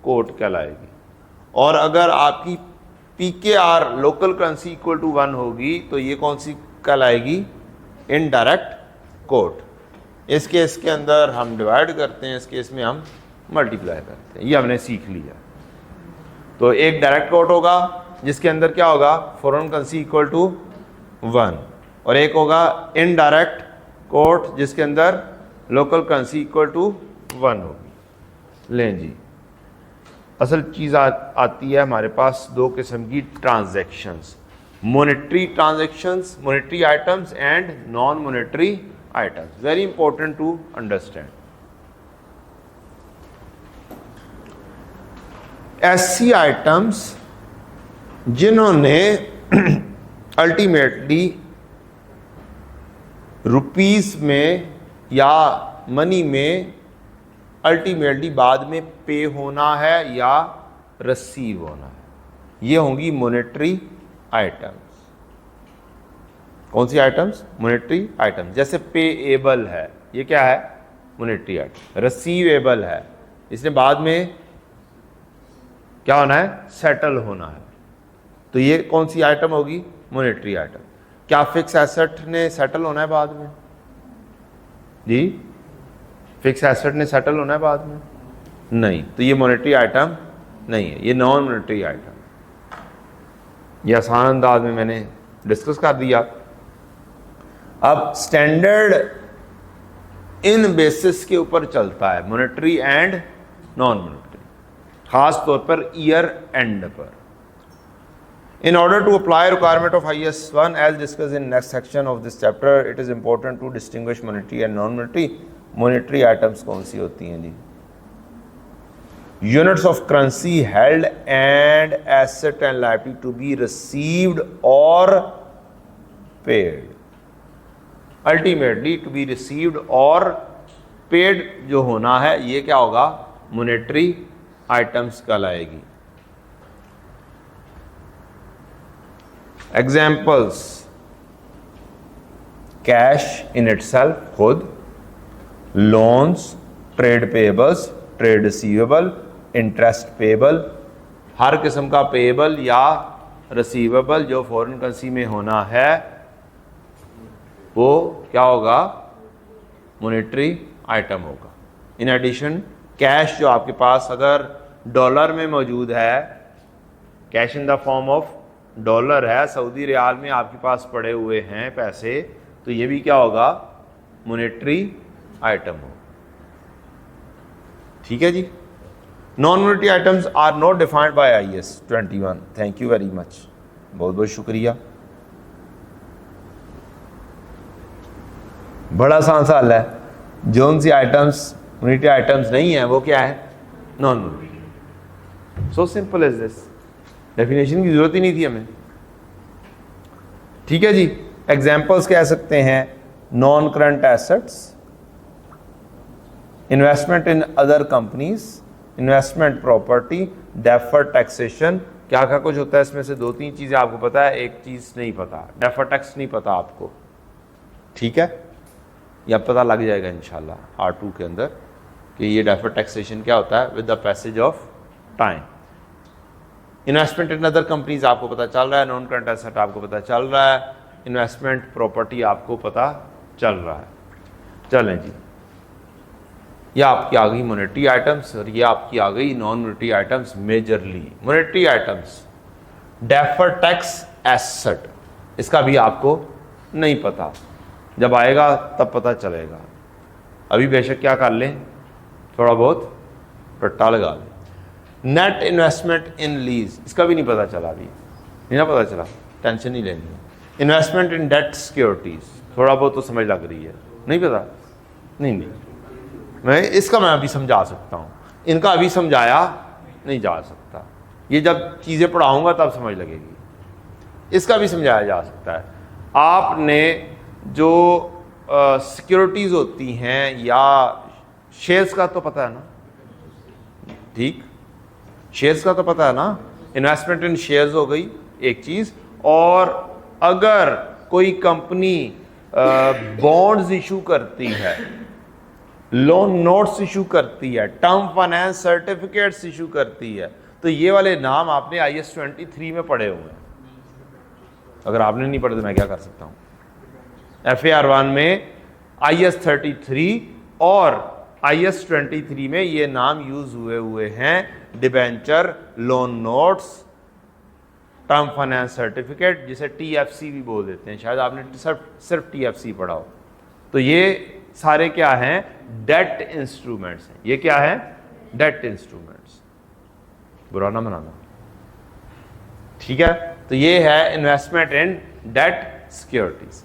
कोट कहलाएगी। और अगर आपकी PKR local currency equal to 1 होगी तो ये कौन सी कहलाएगी? Indirect coat. इस केस के अंदर हम डिवाइड करते हैं, इस केस में हम मल्टीप्लाई करते हैं। ये हमने सीख लिया। तो एक डायरेक्ट कोट होगा जिसके अंदर क्या होगा? फॉरेन करेंसी इक्वल टू 1, और एक होगा इनडायरेक्ट कोट जिसके अंदर लोकल करेंसी इक्वल टू 1 होगी। लें जी, असल चीज़ आती है हमारे पास दो किस्म की transactions, monetary transactions, monetary items and non monetary items. Very important to understand. ऐसी आइटम्स जिन्होंने अल्टीमेटली रुपीस में या मनी में अल्टीमेटली बाद में पे होना है या रिसीव होना है, ये होंगी मॉनेटरी आइटम्स। कौन सी आइटम्स? Monetary items. जैसे पेएबल है, ये क्या है? Monetary item. रिसीवेबल है, इसने बाद में क्या होना है, सेटल होना है, तो ये कौन सी आइटम होगी, मॉनेटरी आइटम। क्या फिक्स एसेट ने सेटल होना है बाद में जी, फिक्स एसेट ने सेटल होना है बाद में, नहीं, तो ये मॉनेटरी आइटम नहीं है, ये नॉन मॉनेटरी आइटम। ये आसान अंदाज में मैंने डिस्कस कर दिया। अब स्टैंडर्ड इन बेसिस के ऊपर चलता है, मॉनेटरी एंड नॉन मॉनेटरी, खास तौर पर ईयर एंड पर। In order to apply requirement of IAS 1 as discussed in next section of this chapter, it is important to distinguish monetary and non-monetary. Monetary items कौन सी होती हैं जी? Units of currency held and asset and liability to be received or paid. Ultimately to be received or paid जो होना है, ये क्या होगा, monetary items कहलाएगी। एग्जाम्पल्स, कैश इन इटसेल्फ, खुद, loans, trade payables, trade receivable, interest payable, हर किस्म का पेएबल या रिसीवेबल जो फॉरेन करेंसी में होना है वो क्या होगा, मॉनेटरी आइटम होगा। इन एडिशन कैश जो आपके पास अगर डॉलर में मौजूद है, cash in the form of dollar है, सऊदी रियाल में आपके पास पड़े हुए हैं पैसे, तो ये भी क्या होगा, मॉनेटरी आइटम हो। ठीक है जी। Non monetary items are not defined by IAS 21। Thank you very much, बहुत बहुत शुक्रिया। बड़ा आसान सवाल है, जो सी आइटम्स मॉनेटरी आइटम्स नहीं है वो क्या है, non monetary. So simple is this, definition की जरूरत ही नहीं थी हमें। ठीक है जी। एग्जाम्पल्स कह सकते हैं, non current assets, investment in other companies, investment property, deferred taxation. क्या क्या कुछ होता है इसमें से, दो तीन चीजें आपको पता है, एक चीज नहीं पता, डेफर्ड टैक्स नहीं पता आपको। ठीक है, यह पता लग जाएगा इंशाल्लाह R2 के अंदर कि ये डेफर्ड टैक्सेशन क्या होता है with the passage of time. Investment in other companies आपको पता चल रहा है, नॉन करंट एसेट आपको पता चल रहा है, इन्वेस्टमेंट प्रॉपर्टी आपको पता चल रहा है। चलें जी, ये आपकी आ गई मॉनेटरी आइटम्स और ये आपकी आ गई non monetary items. Majorly monetary items, deferred tax asset, इसका भी आपको नहीं पता, जब आएगा तब पता चलेगा। अभी बेशक क्या कर लें, थोड़ा बहुत रट्टा लगा लें। नेट इन्वेस्टमेंट इन लीज, इसका भी नहीं पता चला, अभी नहीं ना पता चला, टेंशन नहीं लेनी है। इन्वेस्टमेंट इन डेट सिक्योरिटीज, थोड़ा बहुत तो समझ लग रही है, नहीं पता, नहीं, मैं इसका मैं अभी समझा सकता हूँ, इनका अभी समझाया नहीं जा सकता, ये जब चीज़ें पढ़ाऊँगा तब समझ लगेगी। इसका भी समझाया जा सकता है। आपने जो सिक्योरिटीज़ होती हैं या शेयर्स का तो पता है ना, ठीक, शेयर्स का तो पता है ना, इन्वेस्टमेंट इन शेयर्स हो गई एक चीज़, और अगर कोई कंपनी बॉन्ड्स इशू करती है, लोन नोट्स इशू करती है, टर्म फाइनेंस सर्टिफिकेट्स इशू करती है, तो ये वाले नाम आपने IAS 23 में पढ़े हुए हैं। अगर आपने नहीं पढ़े तो मैं क्या कर सकता हूँ। FAR 1 में IAS 33 और IAS 23 में ये नाम यूज हुए हैं, debenture, loan notes, term finance certificate, जिसे TFC भी बोल देते हैं, शायद आपने सिर्फ TFC पढ़ा हो। तो ये सारे क्या हैं, डेट इंस्ट्रूमेंट्स हैं। ये क्या है, डेट इंस्ट्रूमेंट्स, बुरा ना मनाना, ठीक है। तो ये है investment in debt securities.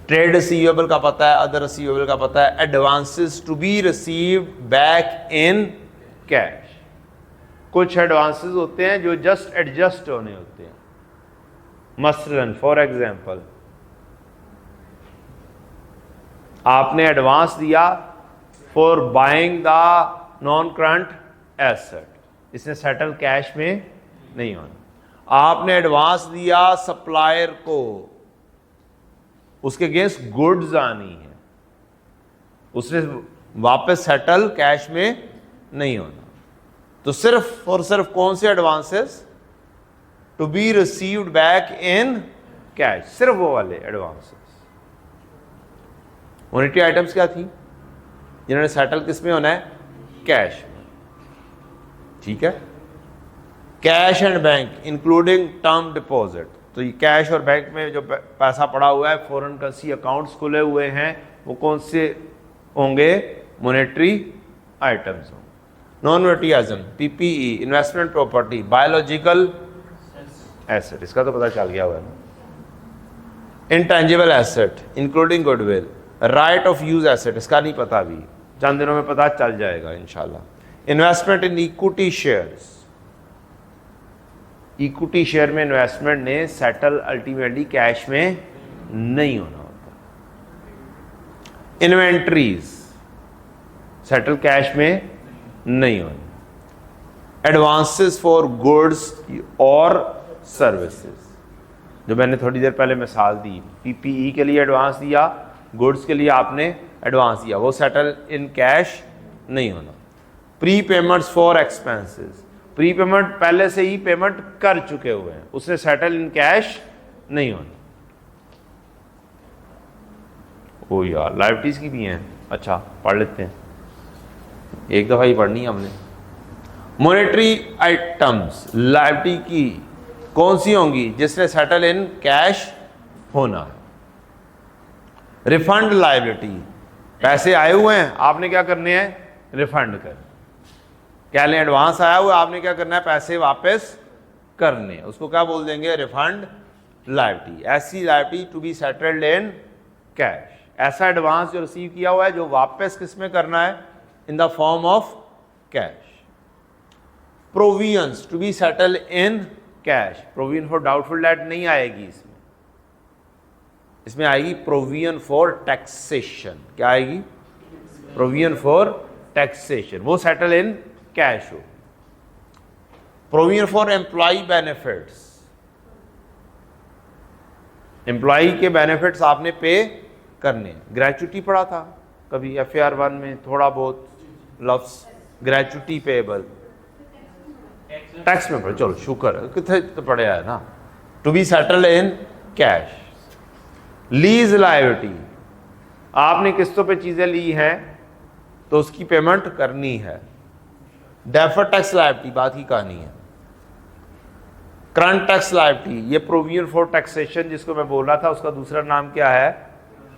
Trade receivable का पता है, अदर रिसीवेबल का पता है, advances to be received back in cash. कुछ एडवांसेस होते हैं जो जस्ट एडजस्ट होने होते हैं, मसलन फॉर एग्जांपल आपने एडवांस दिया for buying the non current asset, इसने सेटल कैश में नहीं होना। आपने एडवांस दिया सप्लायर को, उसके अगेंस्ट गुड्स आनी है, उसने वापस सेटल कैश में नहीं होना। तो सिर्फ और सिर्फ कौन से advances? To be received back in cash, सिर्फ वो वाले एडवांसेस। मॉनेटरी आइटम्स क्या थी जिन्होंने सेटल किस में होना है? कैश में। ठीक है। Cash and bank including term deposit, तो ये कैश और बैंक में जो पैसा पड़ा हुआ है, फॉरेन करेंसी अकाउंट्स खुले हुए हैं, वो कौन से होंगे? मॉनेटरी आइटम्स होंगे। Non monetary item, PPE, investment property, biological asset, इसका तो पता चल गया हुआ है ना। Intangible asset including goodwill, right of use asset, इसका नहीं पता अभी, चंद दिनों में पता चल जाएगा इंशाल्लाह। Investment in equity shares, equity share में इन्वेस्टमेंट ने सेटल अल्टीमेटली कैश में नहीं होना होता। इन्वेंट्रीज सेटल कैश में नहीं होना। एडवांसेस फॉर गुड्स और सर्विसेज, जो मैंने थोड़ी देर पहले मिसाल दी, पीपीई के लिए एडवांस दिया, गुड्स के लिए आपने एडवांस दिया, वो सेटल इन कैश नहीं होना। Pre payments for expenses, pre payment पहले से ही पेमेंट कर चुके हुए हैं, उससे सेटल इन कैश नहीं होना। ओ यार लाइबिलिटीज की भी हैं, अच्छा पढ़ लेते हैं, एक दफा ही पढ़नी है हमने। मॉनेटरी आइटम्स लाइबिलिटी की कौन सी होंगी? जिसने सेटल इन कैश होना है। रिफंड लाइबिलिटी, पैसे आए हुए हैं, आपने क्या करने हैं? रिफंड कर, कह लें एडवांस आया हुआ, आपने क्या करना है? पैसे वापस करने, उसको क्या बोल देंगे? Refund liability. ऐसी liability to be settled in cash, ऐसा एडवांस जो रिसीव किया हुआ है जो वापस किस में करना है? In the form of cash. Provisions to be settled in cash, provision for doubtful debt नहीं आएगी इसमें, इसमें आएगी प्रोविजन फॉर टैक्सेशन। क्या आएगी? प्रोविजन फॉर टैक्सेशन, वो सेटल इन कैश हो। Provision for employ benefits, employ के बेनिफिट्स आपने पे करने। ग्रेचुटी पढ़ा था कभी FAR 1 में, थोड़ा बहुत लफ्स ग्रेचुटी पेएबल, टैक्स में पढ़े, चलो शुक्र है, कितने तो पढ़े है ना। To be settled in cash. Lease liability, आपने किस्तों पे चीजें ली हैं तो उसकी पेमेंट करनी है। डेफर्ड टैक्स लायबिलिटी बात की कहानी है। करंट टैक्स लायबिलिटी, ये प्रोविजन फॉर टैक्सेशन जिसको मैं बोल रहा था, उसका दूसरा नाम क्या है?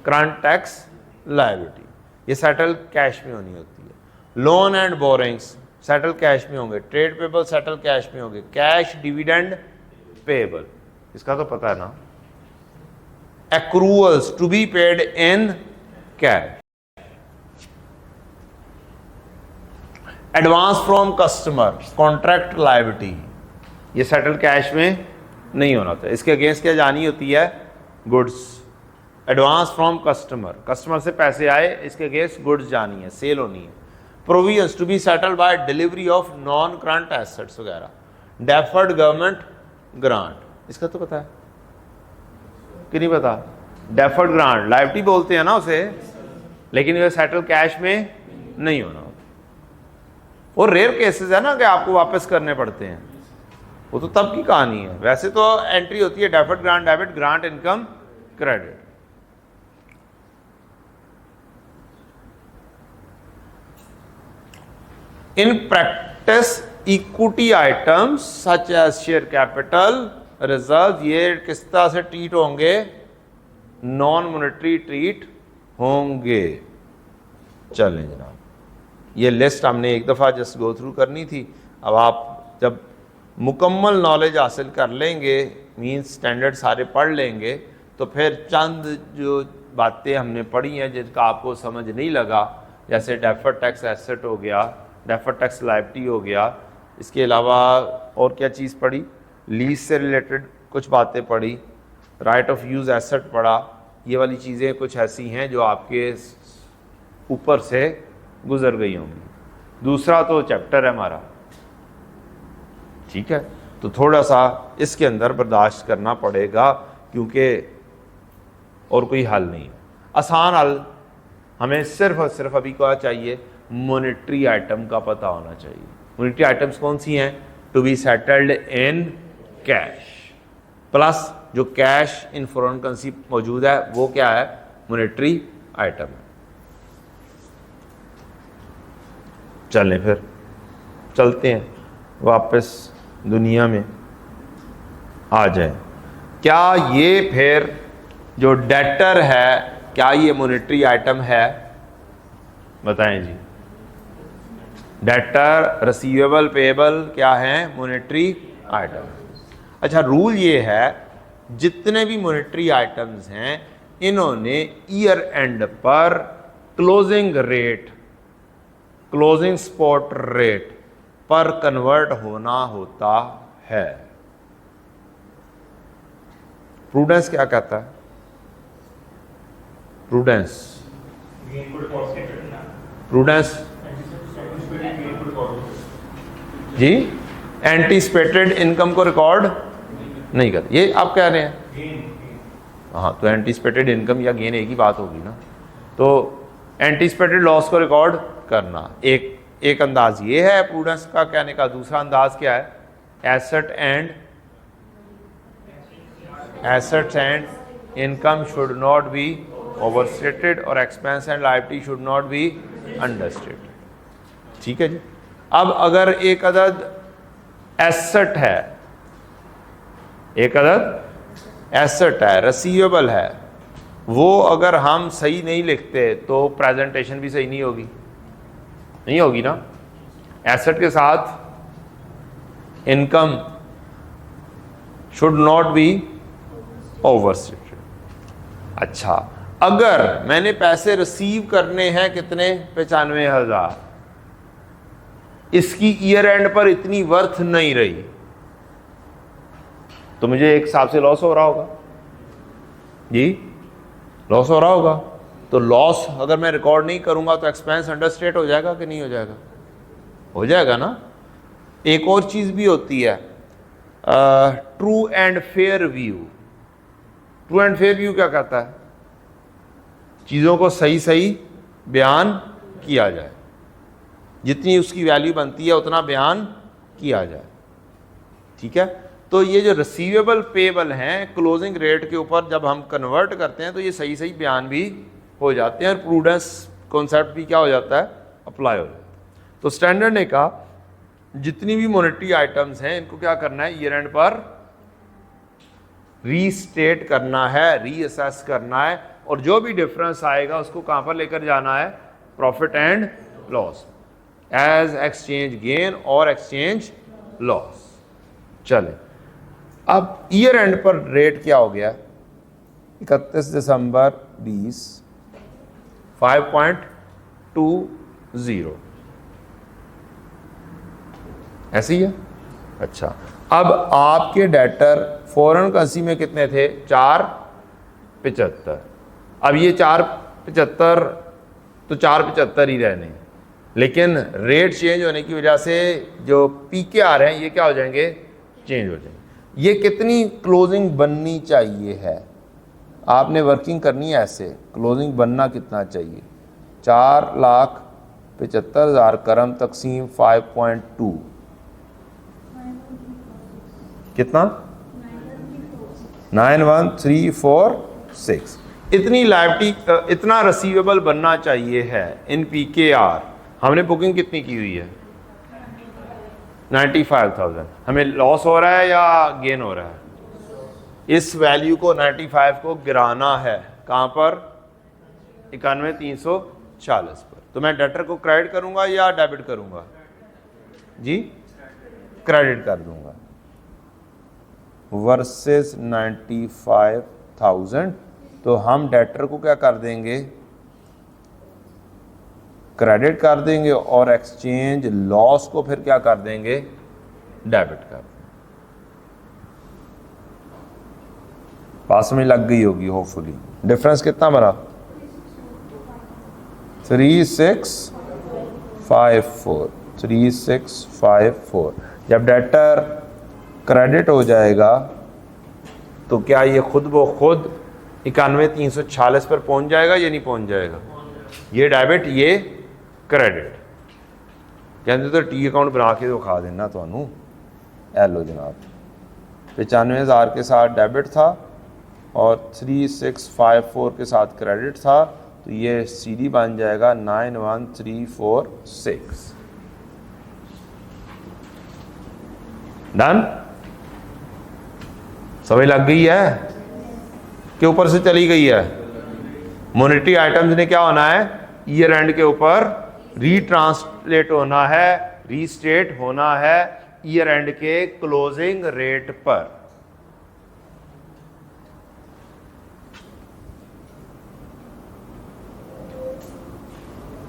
करंट टैक्स लायबिलिटी, ये सेटल कैश में होनी होती है। Loan and borings settle cash में होंगे। ट्रेड पेबल सेटल कैश में होंगे। कैश डिविडेंड पेबल, इसका तो पता है ना। Accruals to be paid in cash. Advance from customer contract liability, ये सेटल कैश में नहीं होना था, इसके अगेंस्ट क्या जानी होती है? Goods. Advance from customer, customer से पैसे आए, इसके अगेंस्ट गुड्स जानी है, सेल होनी है। Provisions to be settled by delivery of non current assets वगैरह। डेफर्ड गवर्नमेंट ग्रांट, इसका तो पता है कि नहीं पता? डेफर्ड ग्रांट लायबिलिटी बोलते हैं ना उसे, लेकिन ये सेटल कैश में नहीं होना। और रेयर केसेस है ना कि आपको वापस करने पड़ते हैं, वो तो तब की कहानी है। वैसे तो एंट्री होती है deferred grant debit, grant income credit. In practice equity items such as share capital reserve, ये किस तरह से ट्रीट होंगे? नॉन मॉनेटरी ट्रीट होंगे। चलें जनाब, ये लिस्ट हमने एक दफ़ा जस्ट गो थ्रू करनी थी। अब आप जब मुकम्मल नॉलेज हासिल कर लेंगे, मीन्स स्टैंडर्ड सारे पढ़ लेंगे, तो फिर चंद जो बातें हमने पढ़ी हैं जिनका आपको समझ नहीं लगा, जैसे डेफर्ड टैक्स एसेट हो गया, डेफर्ड टैक्स लायबिलिटी हो गया, इसके अलावा और क्या चीज़ पढ़ी? लीज से रिलेटेड कुछ बातें पढ़ी, राइट ऑफ यूज़ एसेट पढ़ा। ये वाली चीज़ें कुछ ऐसी हैं जो आपके ऊपर से गुजर गई होंगी। दूसरा तो चैप्टर है हमारा, ठीक है, तो थोड़ा सा इसके अंदर बर्दाश्त करना पड़ेगा, क्योंकि और कोई हल नहीं है। आसान हल हमें सिर्फ और सिर्फ अभी क्या चाहिए, मॉनेटरी आइटम का पता होना चाहिए। मॉनेटरी आइटम्स कौन सी हैं, to be settled in cash, plus जो कैश इन फॉरेन करेंसी मौजूद है वो क्या है, मॉनेटरी आइटम है। चलें फिर चलते हैं वापस दुनिया में आ जाए। क्या ये फिर जो डेटर है, क्या ये मॉनेटरी आइटम है, बताएं जी। डेटर, रिसीवेबल, पेएबल क्या है, मॉनेटरी आइटम। अच्छा, रूल ये है जितने भी मॉनेटरी आइटम्स हैं इन्होंने ईयर एंड पर closing rate, closing spot rate पर कन्वर्ट होना होता है। प्रूडेंस क्या कहता है, प्रूडेंस, प्रूडेंस जी एंटीसिपेटेड इनकम को रिकॉर्ड नहीं करते, ये आप कह रहे हैं। हाँ, तो एंटीसिपेटेड इनकम या गेन एक ही बात होगी ना। तो एंटीसिपेटेड लॉस को रिकॉर्ड करना एक अंदाज ये है प्रूडेंस का कहने का। दूसरा अंदाज क्या है, assets and income should not be overstated और expense and liability should not be understated. ठीक है जी। अब अगर एक अदद एसेट है, एक अदद एसेट है, रिसीवेबल है, वो अगर हम सही नहीं लिखते तो प्रेजेंटेशन भी सही नहीं होगी, नहीं होगी ना। एसेट के साथ income should not be overstated. अच्छा, अगर मैंने पैसे रिसीव करने हैं कितने, 95,000, इसकी ईयर एंड पर इतनी वर्थ नहीं रही, तो मुझे एक हिसाब से लॉस हो रहा होगा जी, लॉस हो रहा होगा। तो लॉस अगर मैं रिकॉर्ड नहीं करूंगा तो एक्सपेंस अंडरस्टेट हो जाएगा कि नहीं हो जाएगा, हो जाएगा ना। एक और चीज भी होती है, true and fair view. True and fair view क्या कहता है, चीजों को सही सही बयान किया जाए, जितनी उसकी वैल्यू बनती है उतना बयान किया जाए। ठीक है। तो ये जो रिसीवेबल पेएबल हैं क्लोजिंग रेट के ऊपर जब हम कन्वर्ट करते हैं तो ये सही सही बयान भी हो जाते हैं और प्रूडेंस कॉन्सेप्ट भी क्या हो जाता है, अप्लाई हो जाता है। तो स्टैंडर्ड ने कहा जितनी भी मॉनेटरी आइटम्स हैं इनको क्या करना है, ईयर एंड पर रीस्टेट करना है, रीअसेस करना है, और जो भी डिफरेंस आएगा उसको कहां पर लेकर जाना है, profit and loss, as exchange gain और एक्सचेंज लॉस। चले, अब ईयर एंड पर रेट क्या हो गया, 31 दिसंबर 20 5.20 ऐसे ही है। अच्छा, अब आपके डेटर फॉरेन करेंसी में कितने थे, 475। अब ये 475 तो 475 ही रहने, लेकिन रेट चेंज होने की वजह से जो पीके आ रहे हैं ये क्या हो जाएंगे, चेंज हो जाएंगे। ये कितनी क्लोजिंग बननी चाहिए है, आपने वर्किंग करनी है ऐसे, क्लोजिंग बनना कितना चाहिए, 4,75,000 करम तकसीम 5.2 कितना, 91346। इतनी लायबिलिटी, इतना रिसीवेबल बनना चाहिए है इन PKR। हमने बुकिंग कितनी की हुई है, 95,000। हमें लॉस हो रहा है या गेन हो रहा है, इस वैल्यू को 95 को गिराना है कहां पर, 91,340 पर। तो मैं डेटर को क्रेडिट करूंगा या डेबिट करूंगा जी, क्रेडिट कर दूंगा वर्सेस 95,000। तो हम डेटर को क्या कर देंगे, क्रेडिट कर देंगे, और एक्सचेंज लॉस को फिर क्या कर देंगे, डेबिट कर देंगे। पास में लग गई होगी होपफुली। डिफरेंस कितना बना, 3654, 3654। जब डेटर क्रेडिट हो जाएगा तो क्या ये खुद ब खुद 91,346 पर पहुंच जाएगा या नहीं पहुंच जाएगा, ये डेबिट ये क्रेडिट। कहते तो टी अकाउंट बना के दिखा देना थानू। ए लो जनाब 95,000 के साथ डेबिट था और 3654 के साथ क्रेडिट था, तो ये सीडी बन जाएगा 91346। डन। समझ लग गई है कि ऊपर से चली गई है। मॉनेटरी आइटम्स ने क्या होना है, ईयर एंड के ऊपर रीट्रांसलेट होना है, रीस्टेट होना है ईयर एंड के क्लोजिंग रेट पर।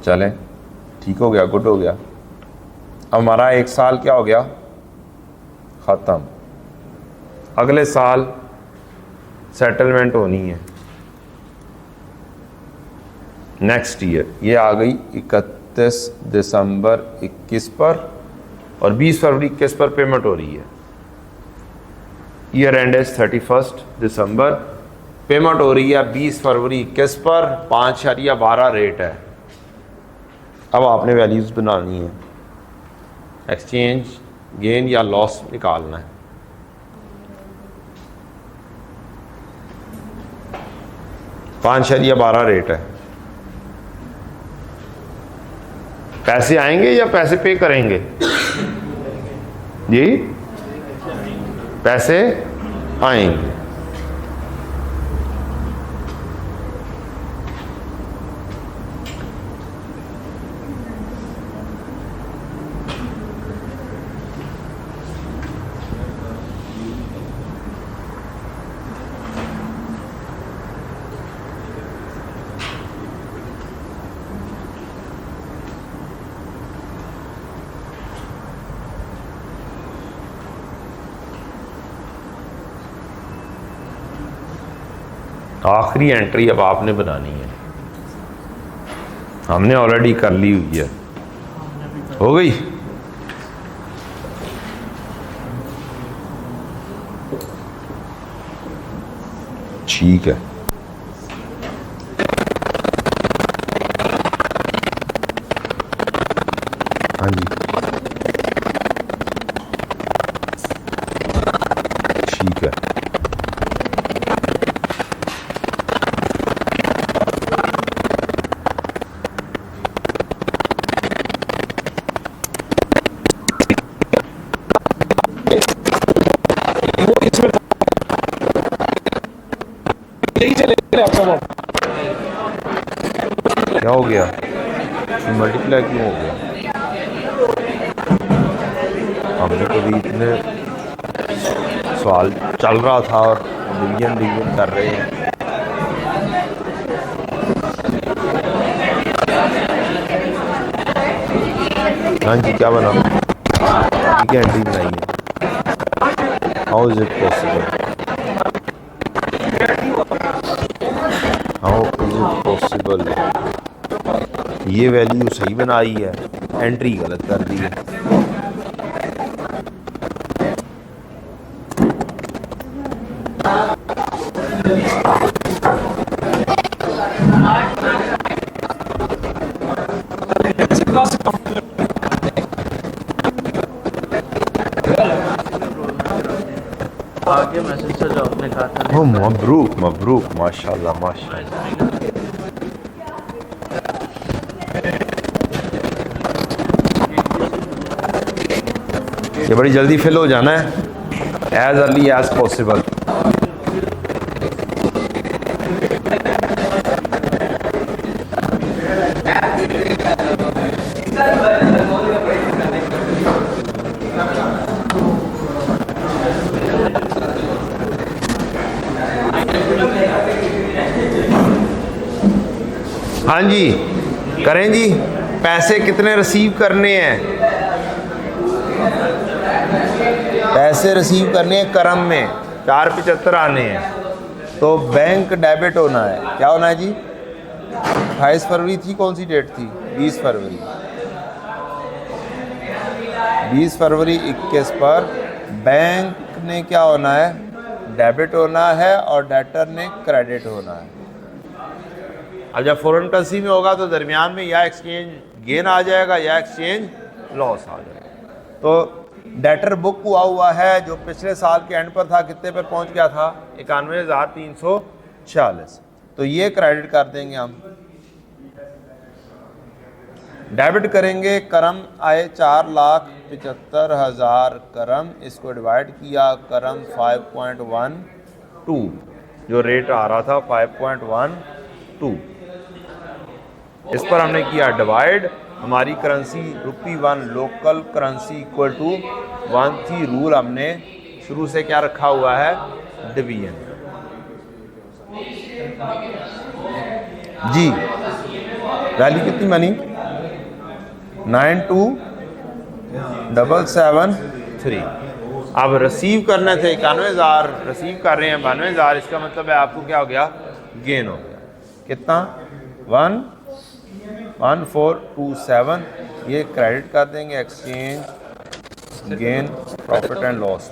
चलें, ठीक हो गया, गुड हो गया। अब हमारा एक साल क्या हो गया, खत्म। अगले साल सेटलमेंट होनी है नेक्स्ट ईयर। ये आ गई 31 दिसंबर 21 पर और 20 फरवरी 21 पर पेमेंट हो रही है। ईयर एंड एज 31 दिसंबर, पेमेंट हो रही है 20 फरवरी 21 पर। 5.12 रेट है। अब आपने वैल्यूज़ बनानी है, एक्सचेंज गेन या लॉस निकालना है। पाँच 5.12 रेट है। पैसे आएंगे या पैसे पे करेंगे जी? पैसे आएंगे। आखिरी एंट्री अब आपने बनानी है, हमने ऑलरेडी कर ली हुई है। हो गई? ठीक है। हाँ जी, ठीक है। क्या हो गया, मल्टीप्लाई क्यों हो गया? हमने कभी इतने सवाल चल रहा था और डिवीजन कर रहे हैं। हाँ जी, क्या बना? ठीक है, एंट्री बनाई है। How is it possible? How is it possible? ये वैल्यू सही बनाई है, एंट्री गलत कर दी है। आगे मैसेज से जो आपने कहा था। ओ मबरूक मबरूक, माशाल्लाह माशाल्लाह। ये बड़ी जल्दी फिल हो जाना है, एज अर्ली एज पॉसिबल। हाँ जी, करें जी। पैसे कितने रिसीव करने हैं? पैसे रिसीव करने हैं करम में 475 आने हैं, तो बैंक डेबिट होना है। क्या होना है जी? 28 फरवरी थी, कौन सी डेट थी? 20 फरवरी। 20 फरवरी 21 पर बैंक ने क्या होना है? डेबिट होना है और डेटर ने क्रेडिट होना है। अब जब फॉरेन करेंसी में होगा तो दरमियान में या एक्सचेंज गेन आ जाएगा या एक्सचेंज लॉस आ जाएगा। तो डेटर बुक हुआ है जो पिछले साल के एंड पर था, कितने पर पहुंच गया था? 91,346। तो ये क्रेडिट कर देंगे हम। डेबिट करेंगे, करम आए 4,75,000 करम, इसको डिवाइड किया, करम 5.12 जो रेट आ रहा था 5.12, इस पर हमने किया डिवाइड। हमारी currency ₹1 local currency equal to 1 थी। रूल हमने शुरू से क्या रखा हुआ है? डिवीजन। जी वैल्यू कितनी बनी? 92,773। अब रिसीव करने थे 91,000, रिसीव कर रहे हैं 92,000। इसका मतलब है आपको क्या हो गया? गेन हो गया। कितना? 11427। ये क्रेडिट कर देंगे exchange gain profit and loss.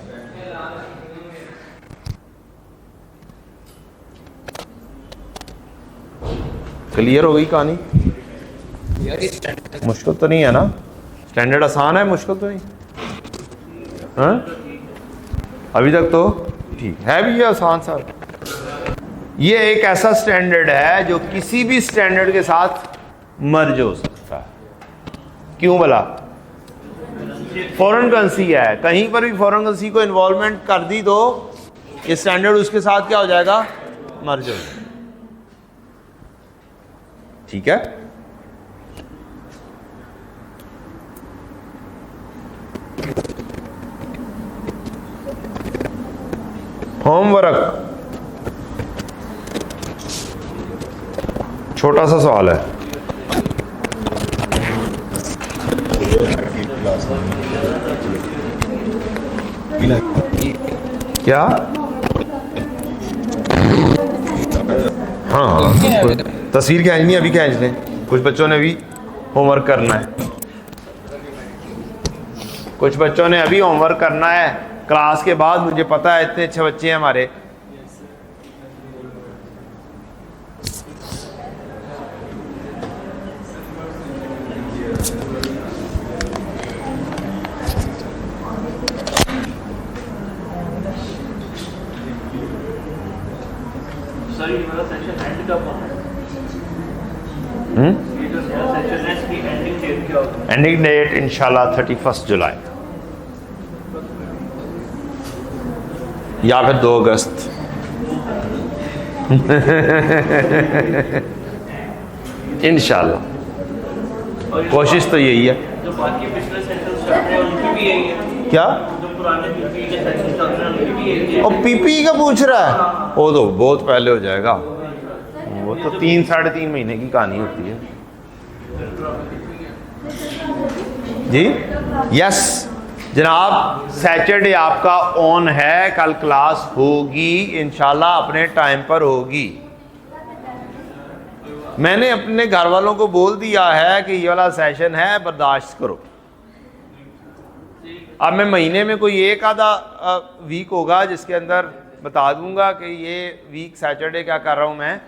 Clear हो गई कहानी? मुश्किल तो नहीं है ना? स्टैंडर्ड आसान है, मुश्किल तो नहीं? हाँ अभी तक तो ठीक है। भी ये आसान सा, ये एक ऐसा स्टैंडर्ड है जो किसी भी स्टैंडर्ड के साथ मर्ज हो सकता है। क्यों भला? फॉरेन करेंसी है, कहीं पर भी फॉरेन करेंसी को इन्वॉल्वमेंट कर दी तो ये स्टैंडर्ड उसके साथ क्या हो जाएगा? मर्ज हो जाएगा। ठीक है। होमवर्क, छोटा सा सवाल है। क्या? हाँ तस्वीर खींचनी है, अभी खींच लें। कुछ बच्चों ने भी होमवर्क करना है, कुछ बच्चों ने अभी होमवर्क करना है क्लास के बाद। मुझे पता है इतने अच्छे बच्चे हैं हमारे। एंडिंग डेट इंशाल्लाह 31 जुलाई या फिर 2 अगस्त। इंशाल्लाह कोशिश तो यही है। जो बाकी पिछले सेशन चल रहे हैं उनकी भी यही है। क्या? जो पुराने पीपी के सेशन चल रहे हैं उनकी भी यही है। और पीपी का पूछ रहा है? वो तो बहुत पहले हो जाएगा, वो तो 3-3.5 महीने की कहानी होती है। जी यस जनाब, सैटरडे आपका ऑन है, कल क्लास होगी इंशाल्लाह, अपने टाइम पर होगी। मैंने अपने घर वालों को बोल दिया है कि ये वाला सेशन है, बर्दाश्त करो। अब मैं महीने में कोई एक आधा वीक होगा जिसके अंदर बता दूंगा कि ये वीक सैटरडे क्या कर रहा हूं, मैं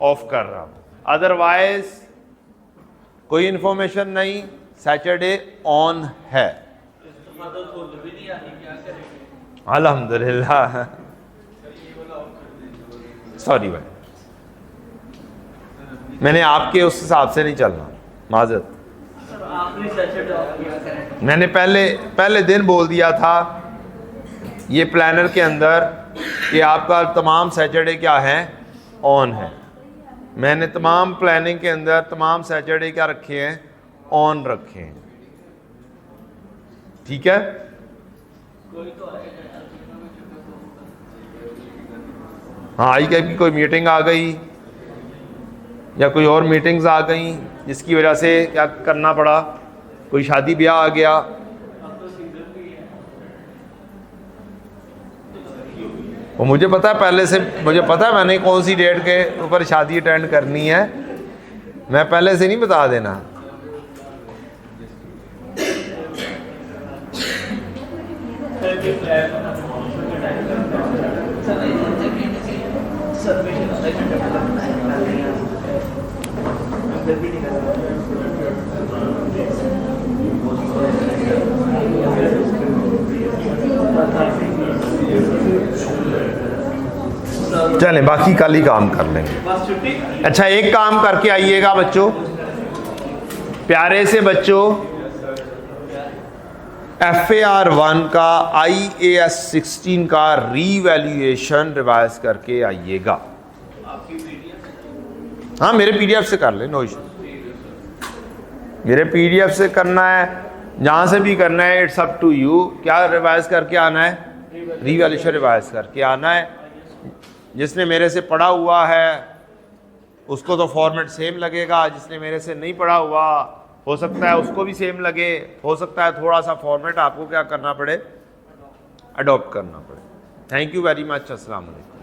ऑफ कर रहा हूं। अदरवाइज कोई इन्फॉर्मेशन नहीं, सैटरडे ऑन है। अल्हम्दुलिल्लाह। सॉरी भाई, मैंने आपके उस हिसाब से नहीं चलना, माजरत। मैंने पहले दिन बोल दिया था ये प्लानर के अंदर कि आपका तमाम सैटरडे क्या है, ऑन है। मैंने तमाम प्लानिंग के अंदर तमाम सैटरडे क्या रखे हैं, ऑन रखे हैं। ठीक है। हाँ आई क्या कि कोई मीटिंग आ गई या कोई और मीटिंग्स आ गई जिसकी वजह से क्या करना पड़ा, कोई शादी ब्याह आ गया। वो मुझे पता है, पहले से मुझे पता है मैंने कौन सी डेट के ऊपर शादी अटेंड करनी है, मैं पहले से नहीं बता देना। चलें बाकी कल ही काम कर लेंगे। बस छुट्टी। अच्छा एक काम करके आइएगा बच्चों, प्यारे से बच्चों, FAR1 का IAS 16 का रीवैल्यूएशन रिवाइज करके आइएगा। हाँ मेरे PDF से कर ले, नो इशू। मेरे PDF से करना है, जहाँ से भी करना है, इट्स अप टू यू। क्या रिवाइज करके आना है? रीवैल्यूएशन रिवाइज करके आना है। जिसने मेरे से पढ़ा हुआ है उसको तो फॉर्मेट सेम लगेगा, जिसने मेरे से नहीं पढ़ा हुआ हो सकता है उसको भी सेम लगे, हो सकता है थोड़ा सा फॉर्मेट आपको क्या करना पड़े, अडॉप्ट करना पड़े। Thank you very much. अस्सलाम वालेकुम।